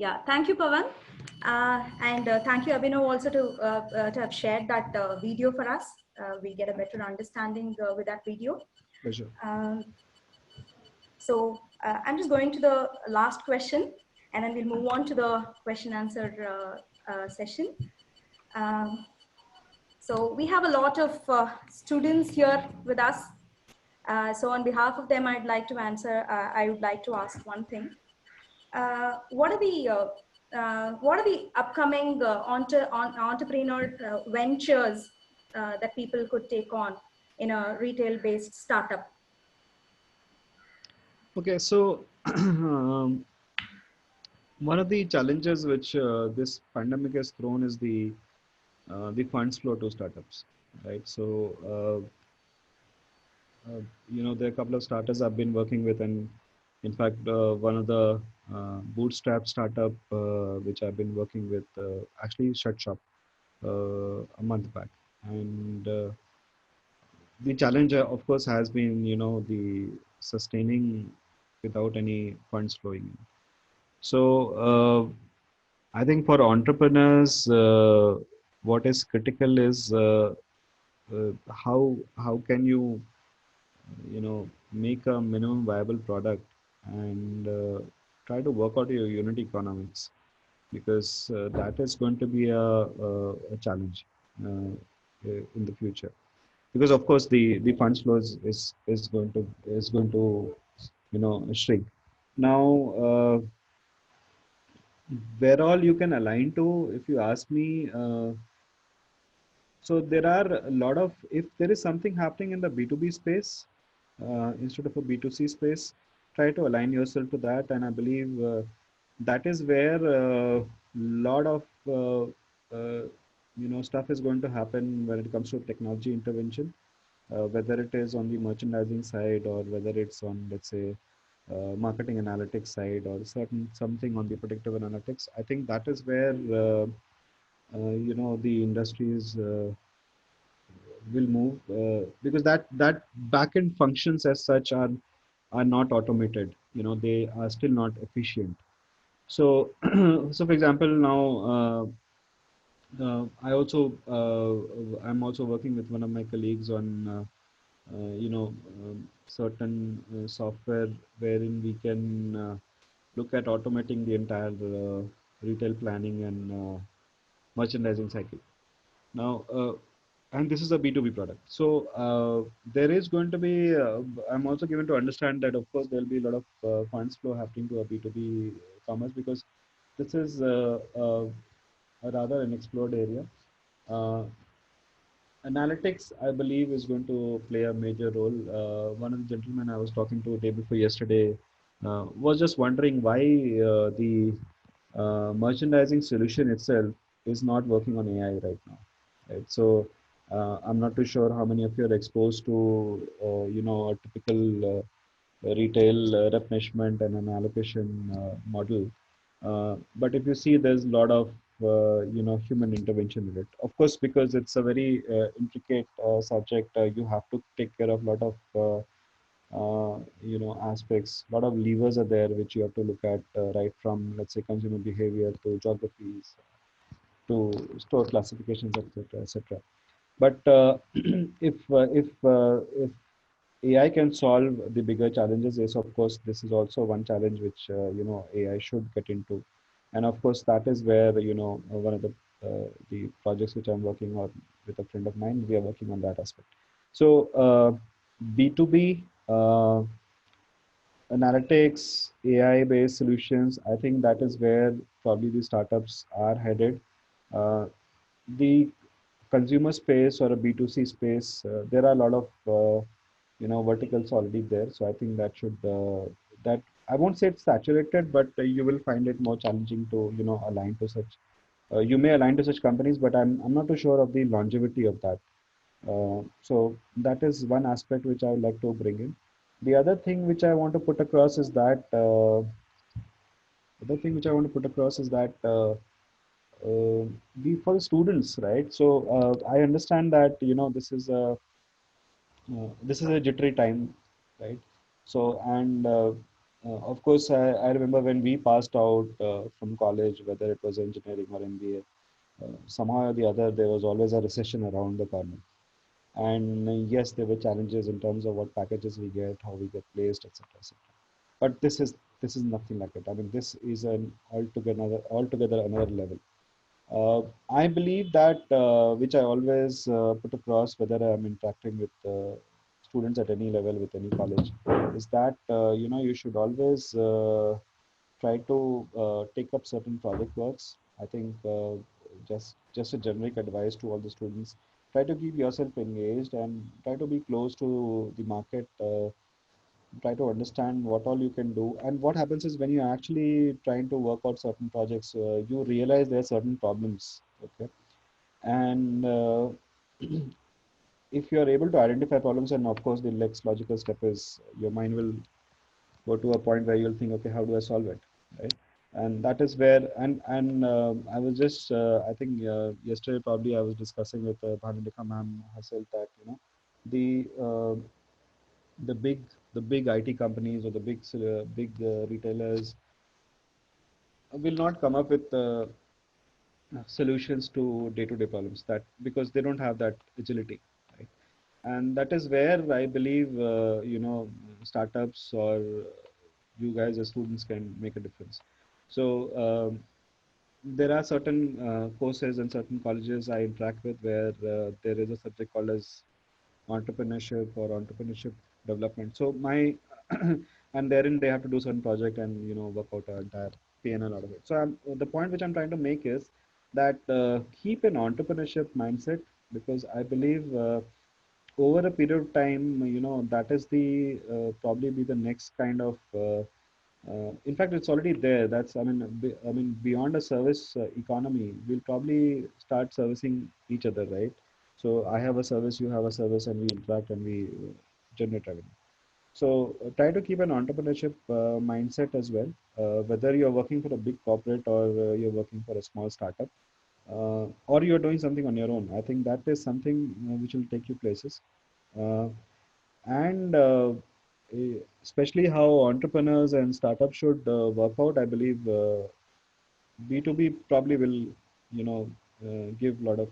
Yeah, thank you, Pawan. And thank you, Abhinav, also to have shared that video for us. We get a better understanding with that video. Pleasure. Um, so I'm just going to the last question, and then we'll move on to the question answer session. Um, so we have a lot of students here with us. So on behalf of them, I'd like to answer, I would like to ask one thing. What are the upcoming entrepreneur ventures that people could take on in a retail-based startup? Okay, so one of the challenges which this pandemic has thrown is the funds flow to startups, right? So there are a couple of startups I've been working with, and in fact, one of the bootstrap startup which I've been working with actually shut shop a month back, and the challenge, of course, has been the sustaining without any funds flowing in. So I think for entrepreneurs, what is critical is how can make a minimum viable product and try to work out your unit economics, because that is going to be a challenge in the future, because of course the funds flow is going to shrink. Now where all you can align to, if you ask me, so there are a lot of, if there is something happening in the B2B space instead of a B2C space, try to align yourself to that. And I believe that is where a lot of stuff is going to happen when it comes to technology intervention, whether it is on the merchandising side or whether it's on, let's say, marketing analytics side or something on the predictive analytics. I think that is where the industries will move, because that backend functions as such are not automated. They are still not efficient. So so for example, now I'm also working with one of my colleagues on certain software wherein we can look at automating the entire retail planning and merchandising cycle. Now, and this is a B2B product. So there is going to be, I'm also given to understand that, of course, there'll be a lot of funds flow happening to a B2B commerce, because this is a rather unexplored area. Uh, Analytics, I believe, is going to play a major role. One of the gentlemen I was talking to day before yesterday was just wondering why the merchandising solution itself is not working on AI right now. Right. So I'm not too sure how many of you are exposed to a typical retail replenishment and an allocation model. But if you see, there's a lot of human intervention in it. Of course, because it's a very intricate subject, you have to take care of a lot of aspects. A lot of levers are there which you have to look at, right from, let's say, consumer behavior to geographies to store classifications, etc., etc. But if AI can solve the bigger challenges, yes, of course, this is also one challenge which AI should get into, and of course that is where one of the projects which I'm working on with a friend of mine, we are working on that aspect. So B2B analytics, AI-based solutions, I think that is where probably the startups are headed. The consumer space or a B2C space, there are a lot of verticals already there. So I think that should that I won't say it's saturated, but you will find it more challenging to align to such. You may align to such companies, but I'm not too sure of the longevity of that. So that is one aspect which I would like to bring in. The other thing which I want to put across is that the for the students, right? So I understand that this is a jittery time, right? So and of course, I remember when we passed out from college, whether it was engineering or MBA, somehow or the other, there was always a recession around the corner. And yes, there were challenges in terms of what packages we get, how we get placed, etc., etc. But this is nothing like it. I mean, this is an altogether another level. I believe that which I always put across whether I'm interacting with students at any level with any college is that you should always try to take up certain project works. I think just a generic advice to all the students: try to keep yourself engaged and try to be close to the market. Try to understand what all you can do. And what happens is when you're actually trying to work out certain projects, you realize there are certain problems. Okay, and if you are able to identify problems, and of course the next logical step is your mind will go to a point where you'll think, okay, how do I solve it, right? And that is where, and I was just I think yesterday probably I was discussing with Bhanandika ma'am herself that the uh, the big the big IT companies or the big retailers will not come up with solutions to day-to-day problems, that because they don't have that agility, right? And that is where I believe startups or you guys as students can make a difference. So there are certain courses and certain colleges I interact with where there is a subject called as entrepreneurship or entrepreneurship development. So my and therein they have to do certain project and work out an entire PNL out of it. So the point which I'm trying to make is that keep an entrepreneurship mindset, because I believe over a period of time, that is the probably be the next kind of in fact, it's already there. That's, I mean, beyond a service economy, we'll probably start servicing each other, right? So I have a service, you have a service, and we interact and we generate revenue. So try to keep an entrepreneurship mindset as well, whether you're working for a big corporate or you're working for a small startup, or you're doing something on your own. I think that is something which will take you places. Uh, and especially how entrepreneurs and startups should work out, I believe B2B probably will give a lot of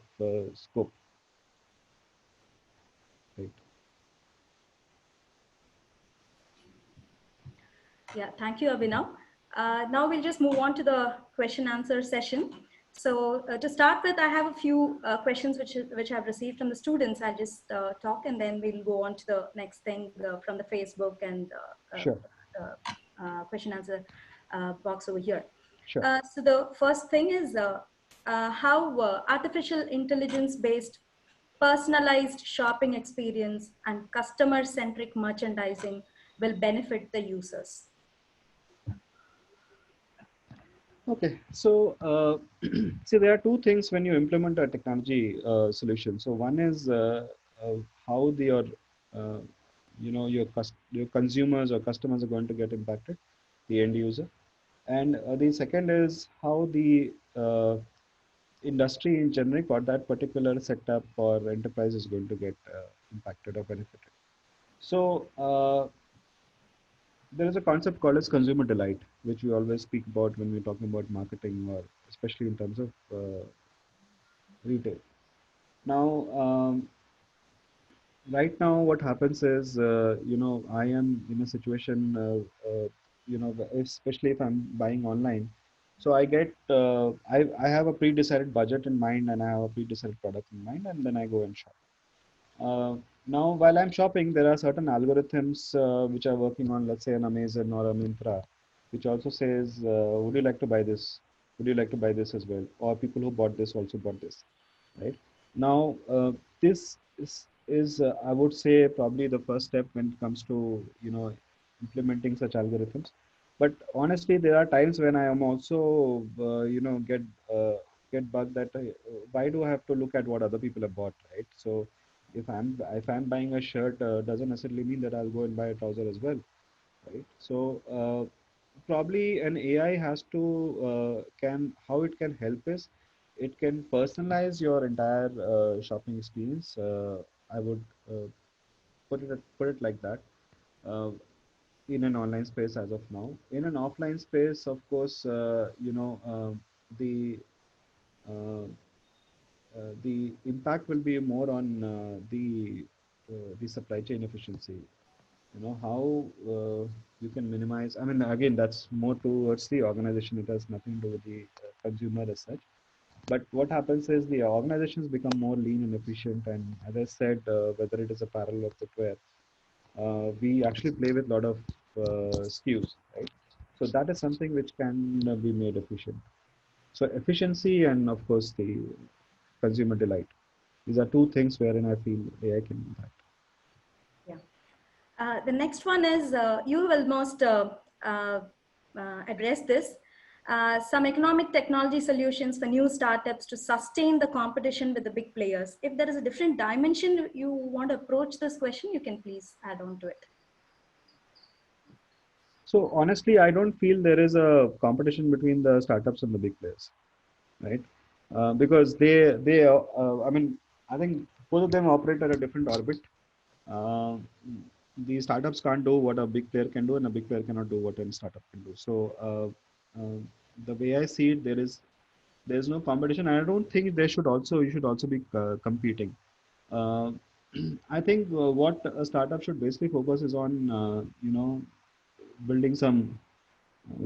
scope, right? Yeah, thank you, Abhinav. Now we'll just move on to the question answer session. So to start with, I have a few questions which I've received from the students. I'll just talk and then we'll go on to the next thing from the Facebook and Sure. question answer box over here. Sure. So the first thing is how artificial intelligence based personalized shopping experience and customer centric merchandising will benefit the users. Okay, so see, there are two things when you implement a technology solution. So one is uh, how your your consumers or customers are going to get impacted, the end user, and the second is how the industry in generic or that particular setup or enterprise is going to get impacted or benefited. So there is a concept called as consumer delight, which we always speak about when we're talking about marketing or especially in terms of retail. Now, right now, what happens is, I am in a situation, especially if I'm buying online. So I get, I have a pre-decided budget in mind and I have a pre-decided product in mind, and then I go and shop. Now, while I'm shopping, there are certain algorithms which are working on, let's say, an Amazon or a Myntra, which also says, would you like to buy this? Would you like to buy this as well? Or people who bought this also bought this, right? Now, this is I would say, probably the first step when it comes to, implementing such algorithms. But honestly, there are times when I am also, get bugged that why do I have to look at what other people have bought, right? So if I'm buying a shirt, doesn't necessarily mean that I'll go and buy a trouser as well, right? So probably an AI has to can how it can help is it can personalize your entire shopping experience. I would put it like that. Uh, in an online space as of now. In an offline space, of course, the uh, the impact will be more on the supply chain efficiency. You know how you can minimize. I mean, again, that's more towards the organization. It has nothing to do with the consumer as such. But what happens is the organizations become more lean and efficient. And as I said, whether it is apparel or footwear, we actually play with a lot of SKUs, right? So that is something which can be made efficient. So efficiency and of course the consumer delight. These are two things wherein I feel AI can impact. Yeah. The next one is, you will most address this. Some economic technology solutions for new startups to sustain the competition with the big players. If there is a different dimension you want to approach this question, you can please add on to it. So honestly, I don't feel there is a competition between the startups and the big players, right? Because I mean, I think both of them operate at a different orbit. Uh, the startups can't do what a big player can do, and a big player cannot do what a startup can do. So the way I see it, there's no competition. I don't think there should also you should also be competing. Uh, I think what a startup should basically focus is on building some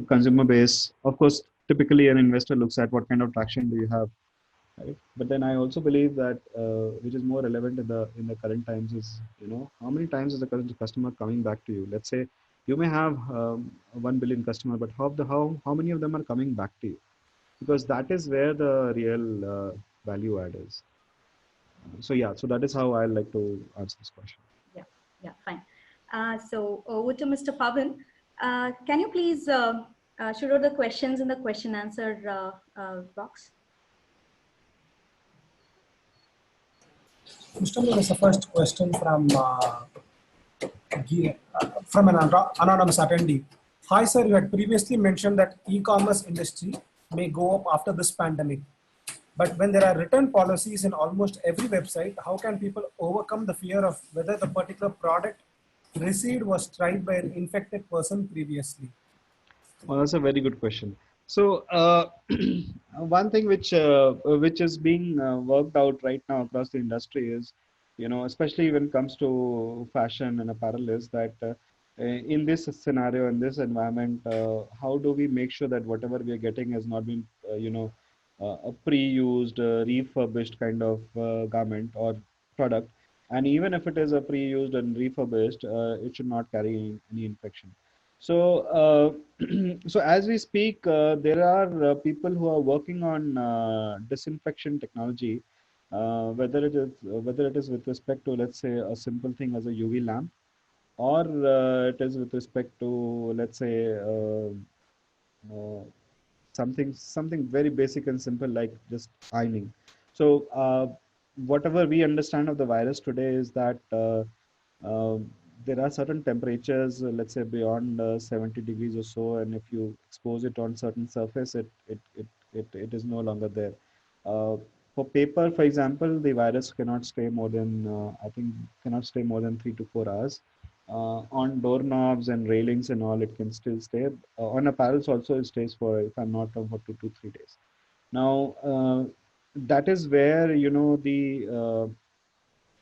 consumer base. Of course, typically an investor looks at what kind of traction do you have, right? But then I also believe that which is more relevant in the current times is, how many times is the current customer coming back to you? Let's say you may have 1 billion customer, but how many of them are coming back to you? Because that is where the real value add is. So yeah, so that is how I like to answer this question. Yeah, fine. So over to Mr. Pavan. Can you please shoot out the questions in the question answer box? Mr. Moore is the first question from an anonymous attendee. Hi, sir. You had previously mentioned that e-commerce industry may go up after this pandemic. But when there are return policies in almost every website, how can people overcome the fear of whether the particular product received was tried by an infected person previously? Well, that's a very good question. So one thing which is being worked out right now across the industry is, especially when it comes to fashion and apparel, is that in this scenario, in this environment, how do we make sure that whatever we are getting has not been, a pre-used, refurbished kind of garment or product, and even if it is a pre-used and refurbished, it should not carry any infection. So, so as we speak, there are people who are working on disinfection technology, whether it is with respect to, let's say, a simple thing as a UV lamp, or it is with respect to, let's say, uh, something very basic and simple like just ironing. So, whatever we understand of the virus today is that. There are certain temperatures, let's say beyond 70 degrees or so, and if you expose it on certain surface, it is no longer there. Uh, for paper, for example, the virus cannot stay more than, I think, cannot stay more than 3 to 4 hours. On doorknobs and railings and all, it can still stay. On apparels also, it stays for, if I'm not wrong, for 2 to 3 days. Now, that is where,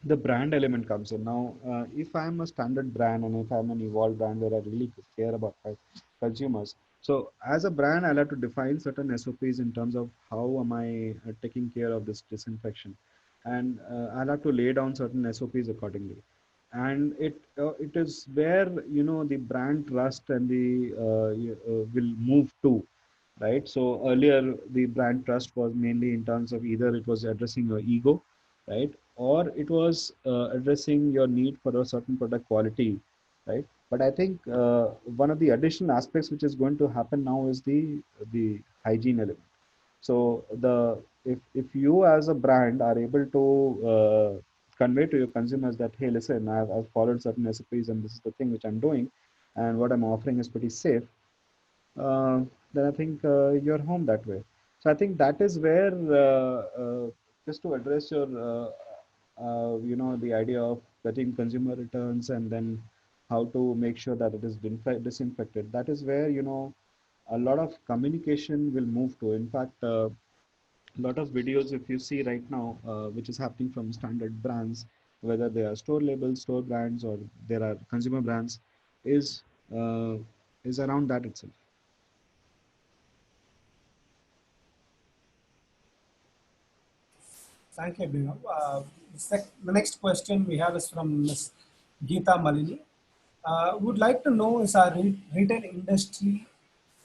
the brand element comes in. Now, if I'm a standard brand and if I'm an evolved brand where I really care about my consumers, so as a brand, I'll have to define certain SOPs in terms of how am I taking care of this disinfection, and I'll have to lay down certain SOPs accordingly. And it is where the brand trust and the will move to, right? So earlier the brand trust was mainly in terms of either it was addressing your ego, right, or it was addressing your need for a certain product quality, right? But I think one of the additional aspects which is going to happen now is the hygiene element. So if you as a brand are able to convey to your consumers that, hey, listen, I've followed certain recipes and this is the thing which I'm doing, and what I'm offering is pretty safe, then I think you're home that way. So I think that is where, just to address your, the idea of getting consumer returns and then how to make sure that it is disinfected. That is where, a lot of communication will move to. In fact, a lot of videos, if you see right now, which is happening from standard brands, whether they are store labels, store brands, or there are consumer brands, is uh, is around that itself. Thank you, Abhinav. The next question we have is from Ms. Geeta Malini. Would like to know, is our retail industry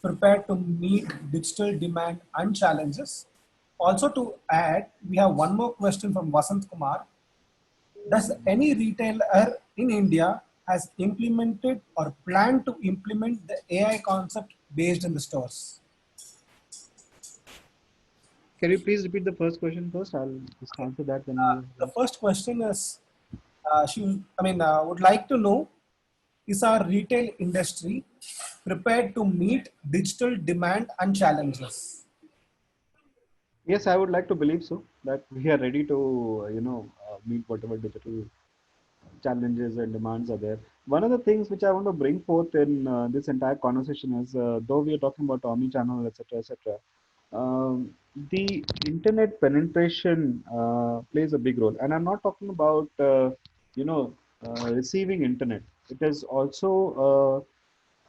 prepared to meet digital demand and challenges? Also to add, we have one more question from Vasant Kumar. Does any retailer in India has implemented or plan to implement the AI concept based in the stores? Can you please repeat the first question first? I'll just answer that, then you. The first question is, would like to know, is our retail industry prepared to meet digital demand and challenges? Yes, I would like to believe so, that we are ready to, meet whatever digital challenges and demands are there. One of the things which I want to bring forth in this entire conversation is, though we are talking about omni-channel, etc., the internet penetration plays a big role. And I'm not talking about, receiving internet. It is also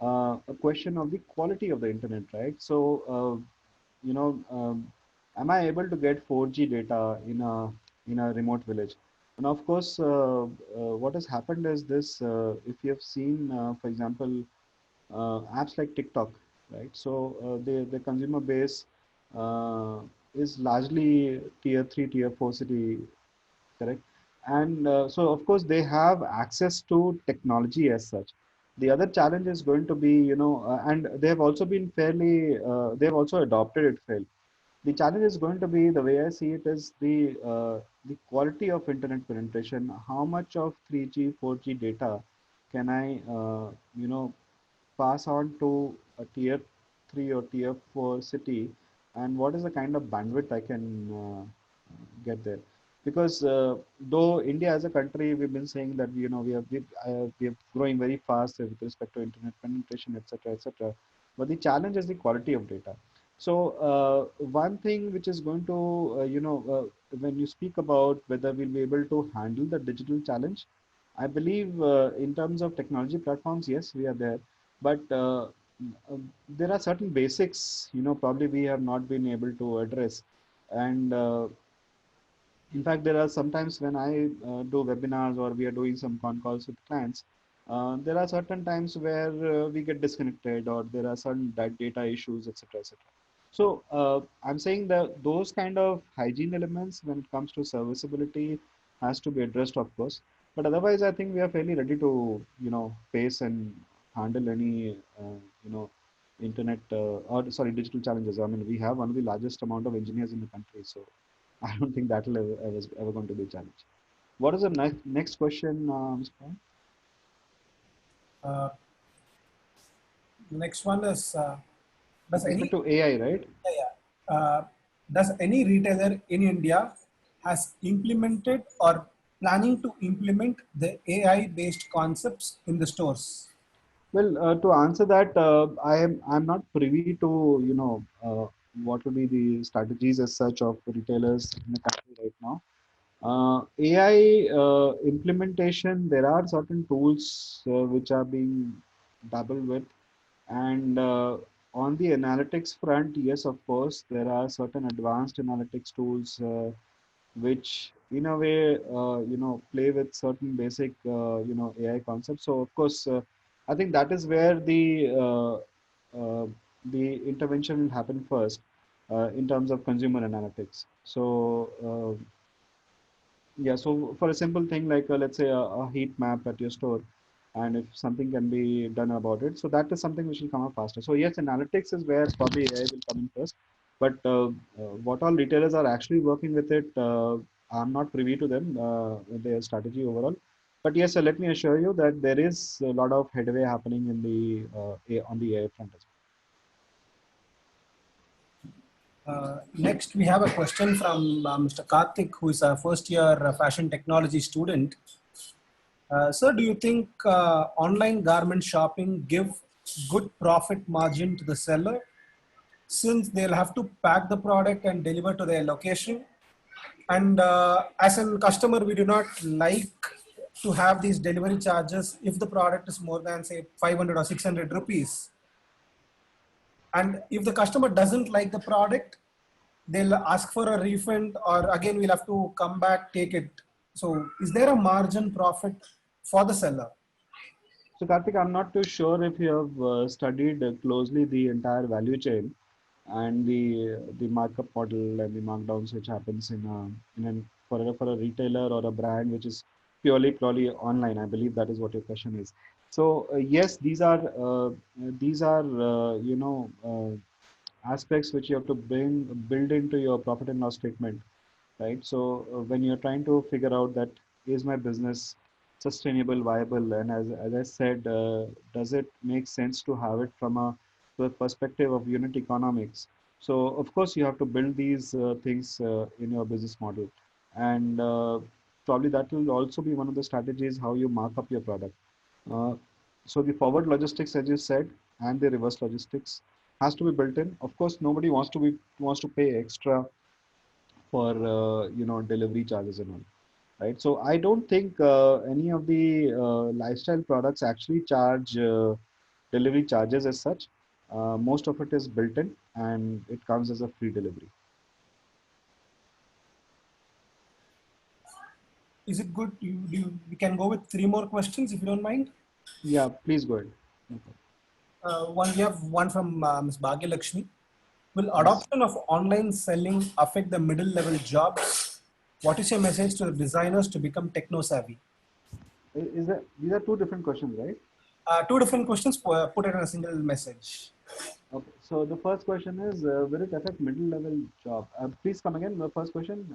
a question of the quality of the internet, right? So, am I able to get 4G data in a remote village? And of course, what has happened is this: if you have seen, for example, apps like TikTok, right? So the consumer base uh, is largely tier 3, tier 4 city, correct? And so, of course, they have access to technology as such. The other challenge is going to be, and they have also been they have also adopted it fairly. The challenge is going to be, the way I see it, is the quality of internet penetration. How much of 3G, 4G data can I, pass on to a tier 3 or tier 4 city, and what is the kind of bandwidth I can get there? Because though India as a country, we've been saying that we are growing very fast with respect to internet penetration, etc., etc. But the challenge is the quality of data. So one thing which is going to, when you speak about whether we'll be able to handle the digital challenge, I believe in terms of technology platforms, yes, we are there. But there are certain basics, probably we have not been able to address. And in fact, there are sometimes when I do webinars or we are doing some con calls with clients, there are certain times where we get disconnected, or there are certain data issues, etc., etc. So I'm saying that those kind of hygiene elements when it comes to serviceability has to be addressed, of course. But otherwise, I think we are fairly ready to, face and handle any, internet or sorry, digital challenges. I mean, we have one of the largest amount of engineers in the country, so I don't think that will ever going to be a challenge. What is the next question, Mr. Pawan? Uh, the next one is, does With any respect to AI, right? does any retailer in India has implemented or planning to implement the AI-based concepts in the stores? Well, to answer that, I'm not privy to, what would be the strategies as such of retailers in the country right now. AI implementation, there are certain tools which are being dabbled with. And on the analytics front, yes, of course, there are certain advanced analytics tools which, in a way, play with certain basic, AI concepts. So, of course, I think that is where the intervention will happen first in terms of consumer analytics. So, yeah, so for a simple thing like let's say a heat map at your store, and if something can be done about it, so that is something which will come up faster. So yes, analytics is where probably AI will come in first, but what all retailers are actually working with it, I'm not privy to them, their strategy overall. But yes, let me assure you that there is a lot of headway happening in the on the AI front as Next, we have a question from Mr. Karthik, who is a first year fashion technology student. Sir, do you think online garment shopping give good profit margin to the seller since they'll have to pack the product and deliver to their location? And as a customer, we do not like to have these delivery charges if the product is more than say 500 or 600 rupees. And if the customer doesn't like the product, they'll ask for a refund, or again, we'll have to come back, take it. So is there a margin profit for the seller? So Karthik, I'm not too sure if you have studied closely the entire value chain and the markup model and the markdowns which happens for a retailer or a brand which is purely online. I believe that is what your question is. So yes, these are aspects which you have to build into your profit and loss statement, right? So when you're trying to figure out that is my business sustainable, viable, and as I said, does it make sense to have it from the perspective of unit economics? So of course you have to build these things in your business model, and probably that will also be one of the strategies how you mark up your product. Uh, so the forward logistics, as you said, and the reverse logistics has to be built in. Of course, nobody wants to pay extra for delivery charges and all, right? So I don't think any of the lifestyle products actually charge delivery charges as such. Most of it is built in and it comes as a free delivery. Is it good? We can go with three more questions if you don't mind. Yeah, please go ahead. No problem. We have one from Ms. Bhagya Lakshmi. Will Yes. adoption of online selling affect the middle level jobs? What is your message to the designers to become techno savvy? These are two different questions, right? Two different questions put it in a single message. Okay. So the first question is, will it affect middle level job? Please come again. The first question,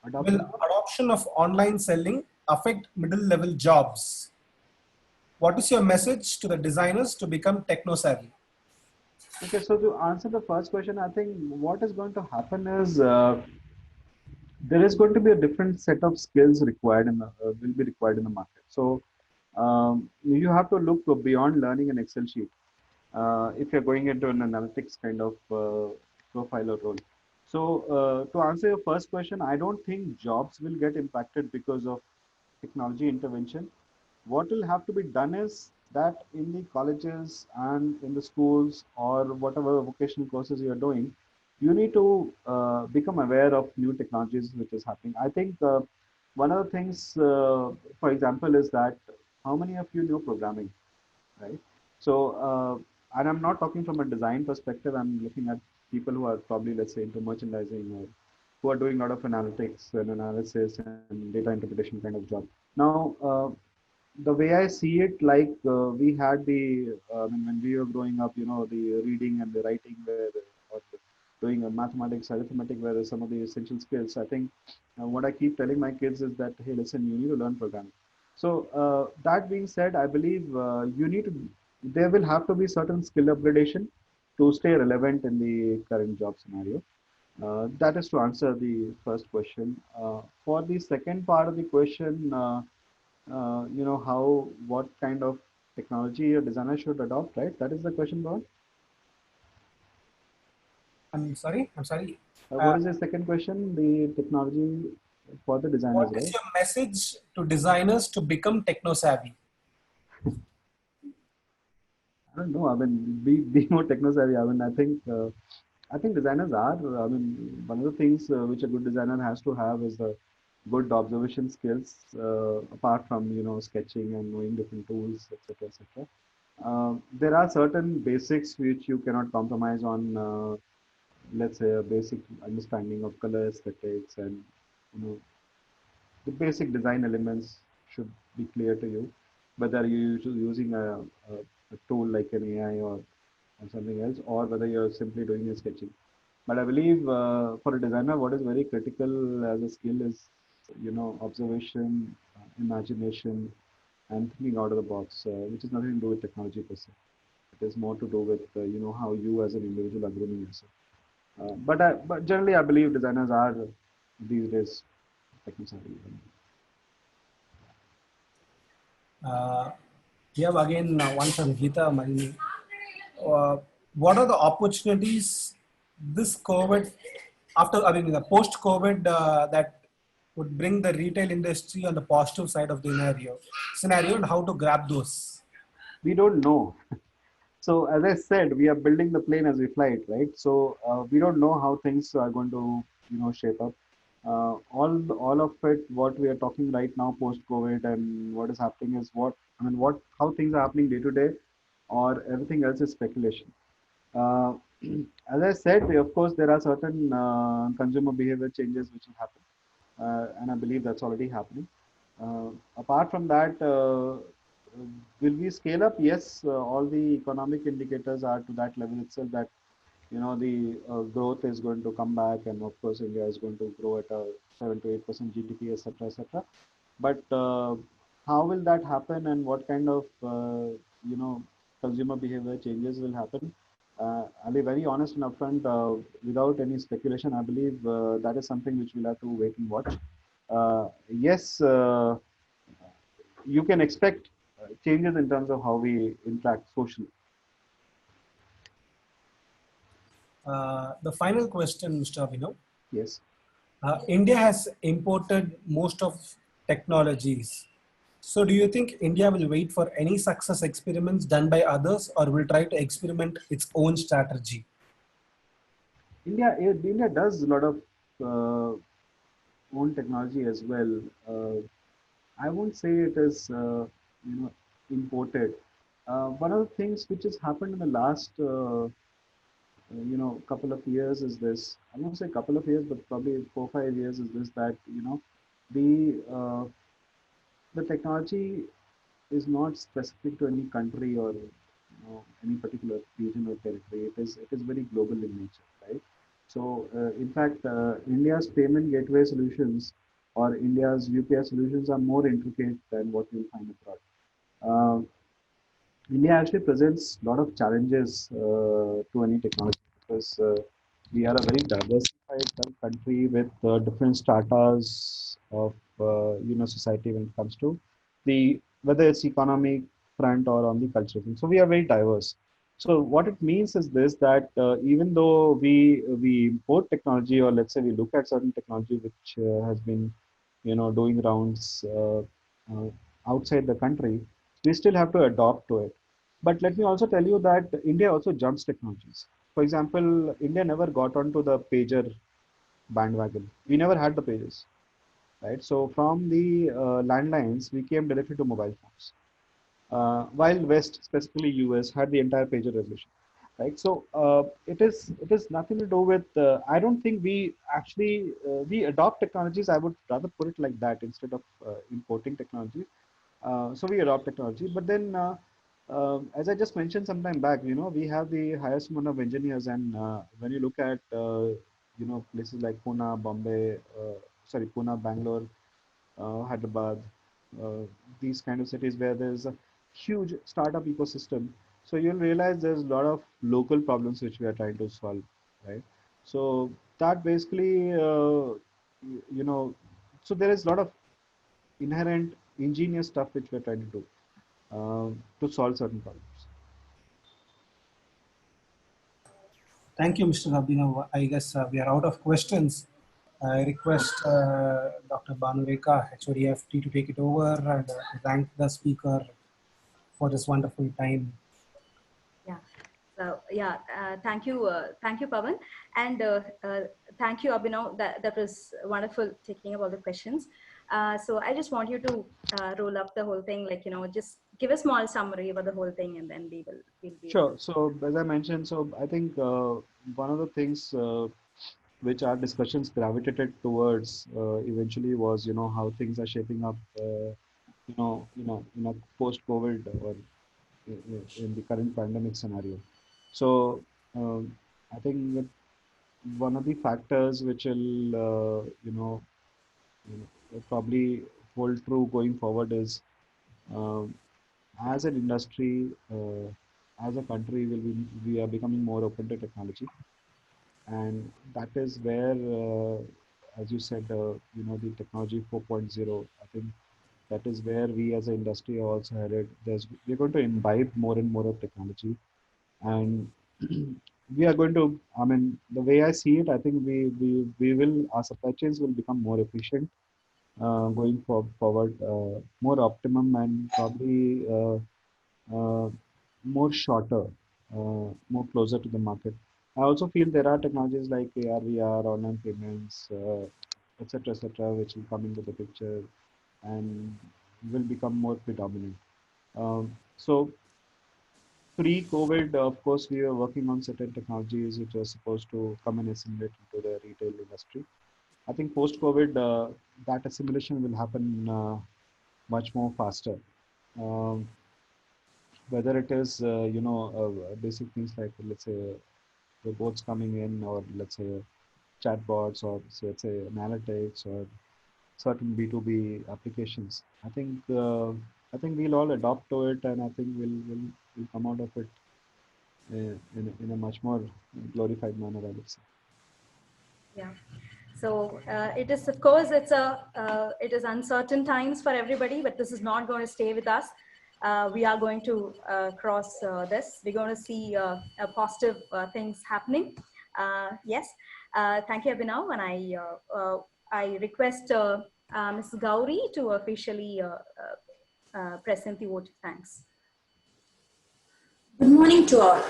Will adoption. adoption of online selling affect middle level jobs? What is your message to the designers to become techno savvy? Okay, so to answer the first question, I think what is going to happen is there is going to be a different set of skills required will be required in the market. So you have to look beyond learning an Excel sheet if you're going into an analytics kind of profile or role. So to answer your first question, I don't think jobs will get impacted because of technology intervention. What will have to be done is that in the colleges and in the schools or whatever vocational courses you are doing, you need to become aware of new technologies which is happening. I think one of the things, for example, is that how many of you know programming, right? So, and I'm not talking from a design perspective. I'm looking at people who are probably, let's say, into merchandising or who are doing a lot of analytics and analysis and data interpretation kind of job. Now, the way I see it, like we had when we were growing up, the reading and the writing or doing a mathematics, arithmetic, where there's some of the essential skills. I think what I keep telling my kids is that, hey, listen, you need to learn programming. So that being said, I believe there will have to be certain skill upgradation to stay relevant in the current job scenario. That is to answer the first question. For the second part of the question, what kind of technology a designer should adopt, right? That is the question, Bhavan. I'm sorry. I'm sorry. What is the second question? The technology for the designers, What is right? your message to designers to become techno savvy? I don't know. I mean, be more techno savvy. I mean, I think designers are. I mean, one of the things which a good designer has to have is the good observation skills. Apart from sketching and knowing different tools, etc., etc. There are certain basics which you cannot compromise on. Let's say a basic understanding of color aesthetics and you know the basic design elements should be clear to you, whether you're using a tool like an AI or something else, or whether you're simply doing your sketching. But I believe for a designer, what is very critical as a skill is, observation, imagination, and thinking out of the box, which is nothing to do with technology per se. It is more to do with, how you as an individual are grooming yourself. But generally, I believe designers are these days techno savvy. Uh, we have again one from Geeta Marini. Uh, what are the opportunities this COVID, the post-COVID that would bring the retail industry on the positive side of the scenario and how to grab those? We don't know. So as I said, we are building the plane as we fly it, right? So we don't know how things are going to, shape up. All of it, what we are talking right now, post COVID, and what is happening is how things are happening day to day, or everything else is speculation. Uh, as I said, of course, there are certain consumer behavior changes which will happen, and I believe that's already happening. Apart from that, will we scale up? Yes, all the economic indicators are to that level itself that the growth is going to come back, and of course, India is going to grow at a 7 to 8% GDP, etc., etc. But how will that happen, and what kind of you know consumer behavior changes will happen? I'll be very honest and upfront, without any speculation. I believe that is something which we'll have to wait and watch. Yes, you can expect changes in terms of how we interact socially. The final question, Mr. Abhinav. Yes. India has imported most of technologies. So do you think India will wait for any success experiments done by others or will try to experiment its own strategy? India does a lot of uh, own technology as well. I won't say it is imported. One of the things which has happened in the last couple of years is this. I won't say couple of years, but probably 4 5 years is this, that the uh, the technology is not specific to any country or any particular region or territory. It is very global in nature, right? So in fact, India's payment gateway solutions or India's UPI solutions are more intricate than what you'll find abroad. Uh, India actually presents a lot of challenges to any technology, because we are a very diversified country with different stratas of society when it comes to the whether it's economic front or on the cultural front. So we are very diverse. So what it means is this, that even though we import technology, or let's say we look at certain technology which has been doing rounds outside the country, we still have to adopt to it. But let me also tell you that India also jumps technologies. For example, India never got onto the pager bandwagon. We never had the pagers, right? So from the landlines, we came directly to mobile phones. While West, specifically US, had the entire pager revolution, right? So it is nothing to do with. I don't think we actually we adopt technologies. I would rather put it like that instead of importing technology. So we adopt technology, but then, as I just mentioned some time back, we have the highest amount of engineers, and when you look at places like Pune, Bangalore, Hyderabad, uh, these kind of cities where there's a huge startup ecosystem. So you'll realize there's a lot of local problems which we are trying to solve, right? So that basically, you you know, so there is a lot of inherent ingenious stuff which we're trying to do to solve certain problems. Thank you, Mr. Abhinav. I guess we are out of questions. I request Dr. Banureka, HODFT, to take it over and thank the speaker for this wonderful time. Yeah. So yeah, thank you, Pavan, and thank you, Abhinav. That was wonderful taking up all the questions. So I just want you to roll up the whole thing, like just give a small summary about the whole thing, and then we'll be able Sure. to. So as I mentioned, so I think one of the things which our discussions gravitated towards eventually was how things are shaping up in a post-COVID or in the current pandemic scenario. So I think that one of the factors which will probably hold true going forward is, um, as an industry, as a country, we are becoming more open to technology, and that is where, as you said, the technology 4.0. I think That is where we as an industry are also headed. We're going to imbibe more and more of technology, and we are going to. I mean, the way I see it, I think we will our supply chains will become more efficient going forward, more optimum, and probably more shorter, more closer to the market. I also feel there are technologies like AR, VR, online payments, etc., which will come into the picture and will become more predominant. So pre-COVID, of course, we were working on certain technologies which were supposed to come and assimilate into the retail industry. I think post-COVID, that assimilation will happen much more faster. Um, Whether it is, basic things like, let's say, robots coming in, or let's say chatbots, or let's say analytics, or certain B2B applications. I think we'll all adopt to it, and I think we'll come out of it in a much more glorified manner, I would say. Yeah. So it is, of course, it is uncertain times for everybody, but this is not going to stay with us. We are going to cross this. We're going to see positive things happening. Yes. Thank you, Abhinav. And I request Ms. Gauri to officially present the vote of thanks. Good morning to all.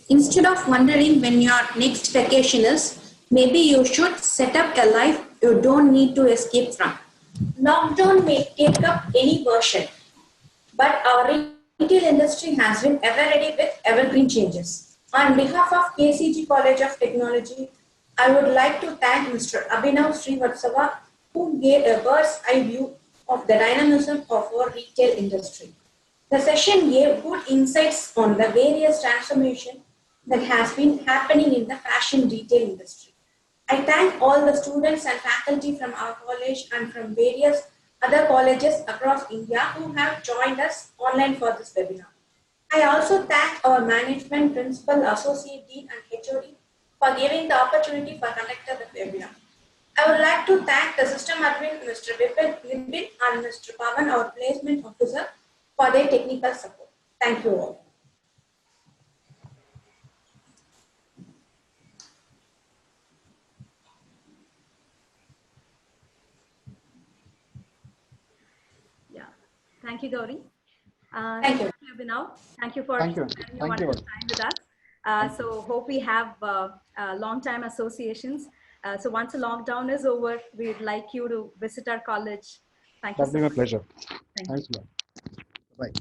Instead of wondering when your next vacation is, maybe you should set up a life you don't need to escape from. Lockdown may take up any version, but our retail industry has been ever ready with evergreen changes. On behalf of KCG College of Technology, I would like to thank Mr. Abhinav Srivatsava, who gave a bird's eye view of the dynamism of our retail industry. The session gave good insights on the various transformations that has been happening in the fashion retail industry. I thank all the students and faculty from our college and from various other colleges across India who have joined us online for this webinar. I also thank our management, principal, associate dean and HOD for giving the opportunity for conducting the webinar. I would like to thank the system admin, Mr. Vipin and Mr. Pavan, our placement officer, for their technical support. Thank you all. Yeah. Thank you, Gauri. Thank you. Abhinav. Thank you for Thank you. spending a Thank you. wonderful time with us. So hope we have long-time associations. So once the lockdown is over, we'd like you to visit our college. Thank you That'll so be my much. pleasure. Thank you. Thanks a lot. Bye.